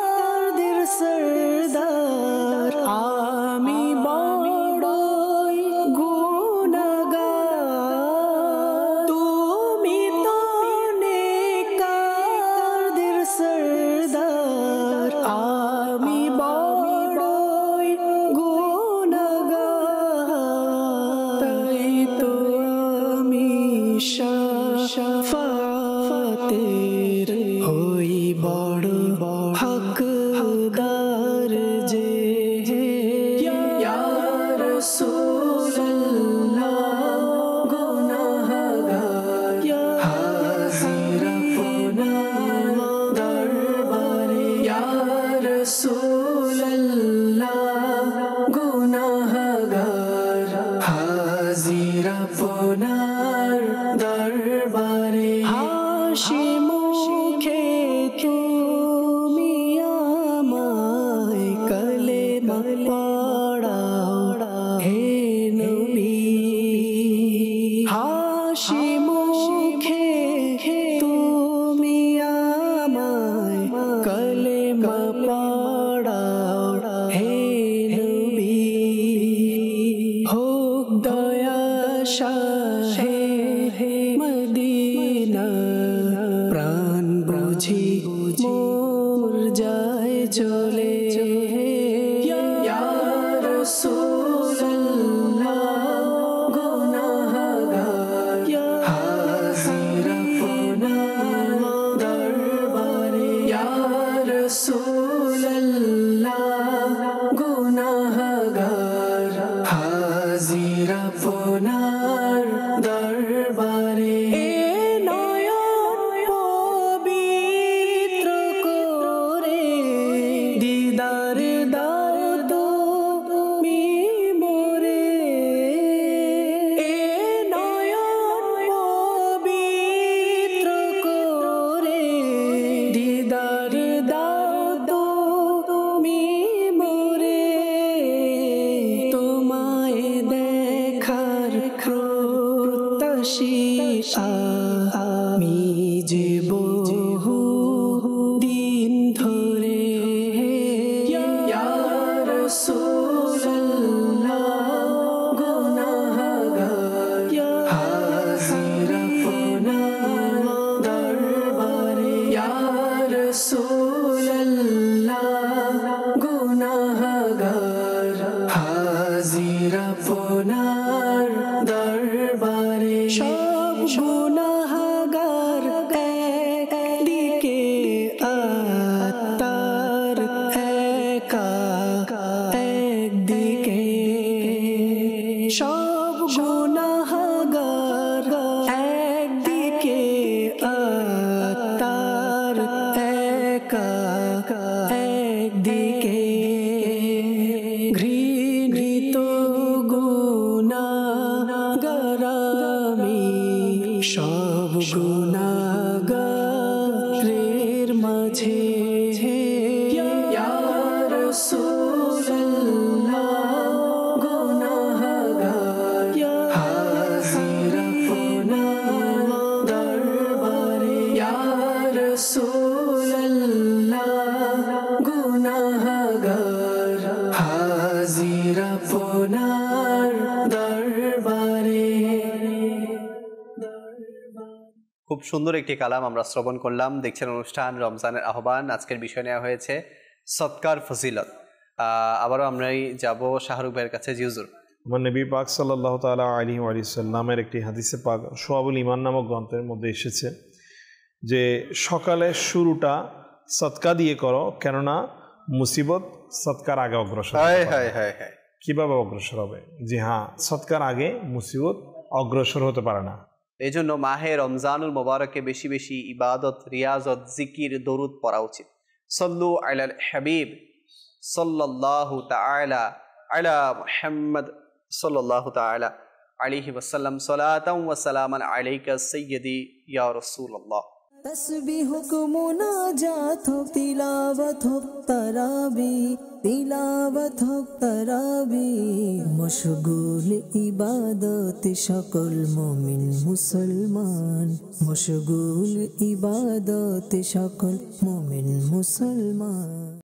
সরদার, আমি বড়ই গুনাহগার। তুমি তো নেককারদের সরদার, আমি বড়ই গুনাহগার। তাই তো আমি শাফাতের হই বড় হকদার যে, ইয়া রাসূলুল্লাহ গুনাহগার হাজির আপনার দরবারে, ইয়া রাসূলুল্লাহ গুনাহগার হাজির আপনার দরবারে। হাসি মুখে তুমি আমায় কালেমা পড়াও হে নবী, হাসি মুখে তুমি আমায় কালেমা পড়াও হে নবী। হোক দয়া শাহে মদিনা, প্রাণ বুঝি মোর যায় চলে, ইয়া রাসূলুল্লাহ গুনাহগার হাজির আপনার দরবারে, ইয়া রাসূলুল্লাহ গুনাহগার গুনাহগারের মাঝে ইয়া রাসূলুল্লাহ গুনাহগার হাজির আপনার দরবারে ইয়া রাসূলুল্লাহ গুনাহগার হাজির আপনার দরবারে। খুব সুন্দর একটি কালাম আমরা শ্রবণ করলাম। দেখছেন অনুষ্ঠান রমজানের আহ্বান। আজকের বিষয় নেওয়া হয়েছে সৎকার ফজিলত। আবারও আমরাই যাব শাহরুখ ভাইয়ের কাছে। জি হুজুর। আমার নবী পাক সাল্লাল্লাহু তাআলা আলাইহি ওয়া সাল্লামের একটি হাদিসে পাক শুআবুল ঈমান নামক গ্রন্থের মধ্যে এসেছে যে সকালের শুরুটা সদকা দিয়ে করো, কেননা মুসিবত সদকার আগে অগ্রসর হায় হায় হায় হায়। কিভাবে অগ্রসর হবে? জি হ্যাঁ, সদকার আগে মুসিবত অগ্রসর হতে পারে না। এই জন্য মাহে রমজানুল মোবারকে বেশি বেশি ইবাদত, রিয়াজত, জিকির, দরুদ পড়া উচিত। সল্লু আলাল হাবিব সাল্লাল্লাহু তাআলা আলা মুহাম্মদ সাল্লাল্লাহু তাআলা আলাইহি ওয়াসাল্লাম সালাতাও ওয়া সালামান আলাইকা সাইয়্যিদি ইয়া রাসূলুল্লাহ। तस्बीह को मुनाजात हो, तिलावत हो तराबी, तिलावत हो तराबी, मशगूल इबादत सकल मोमिन मुसलमान, मशगूल इबादत सकल मोमिन मुसलमान।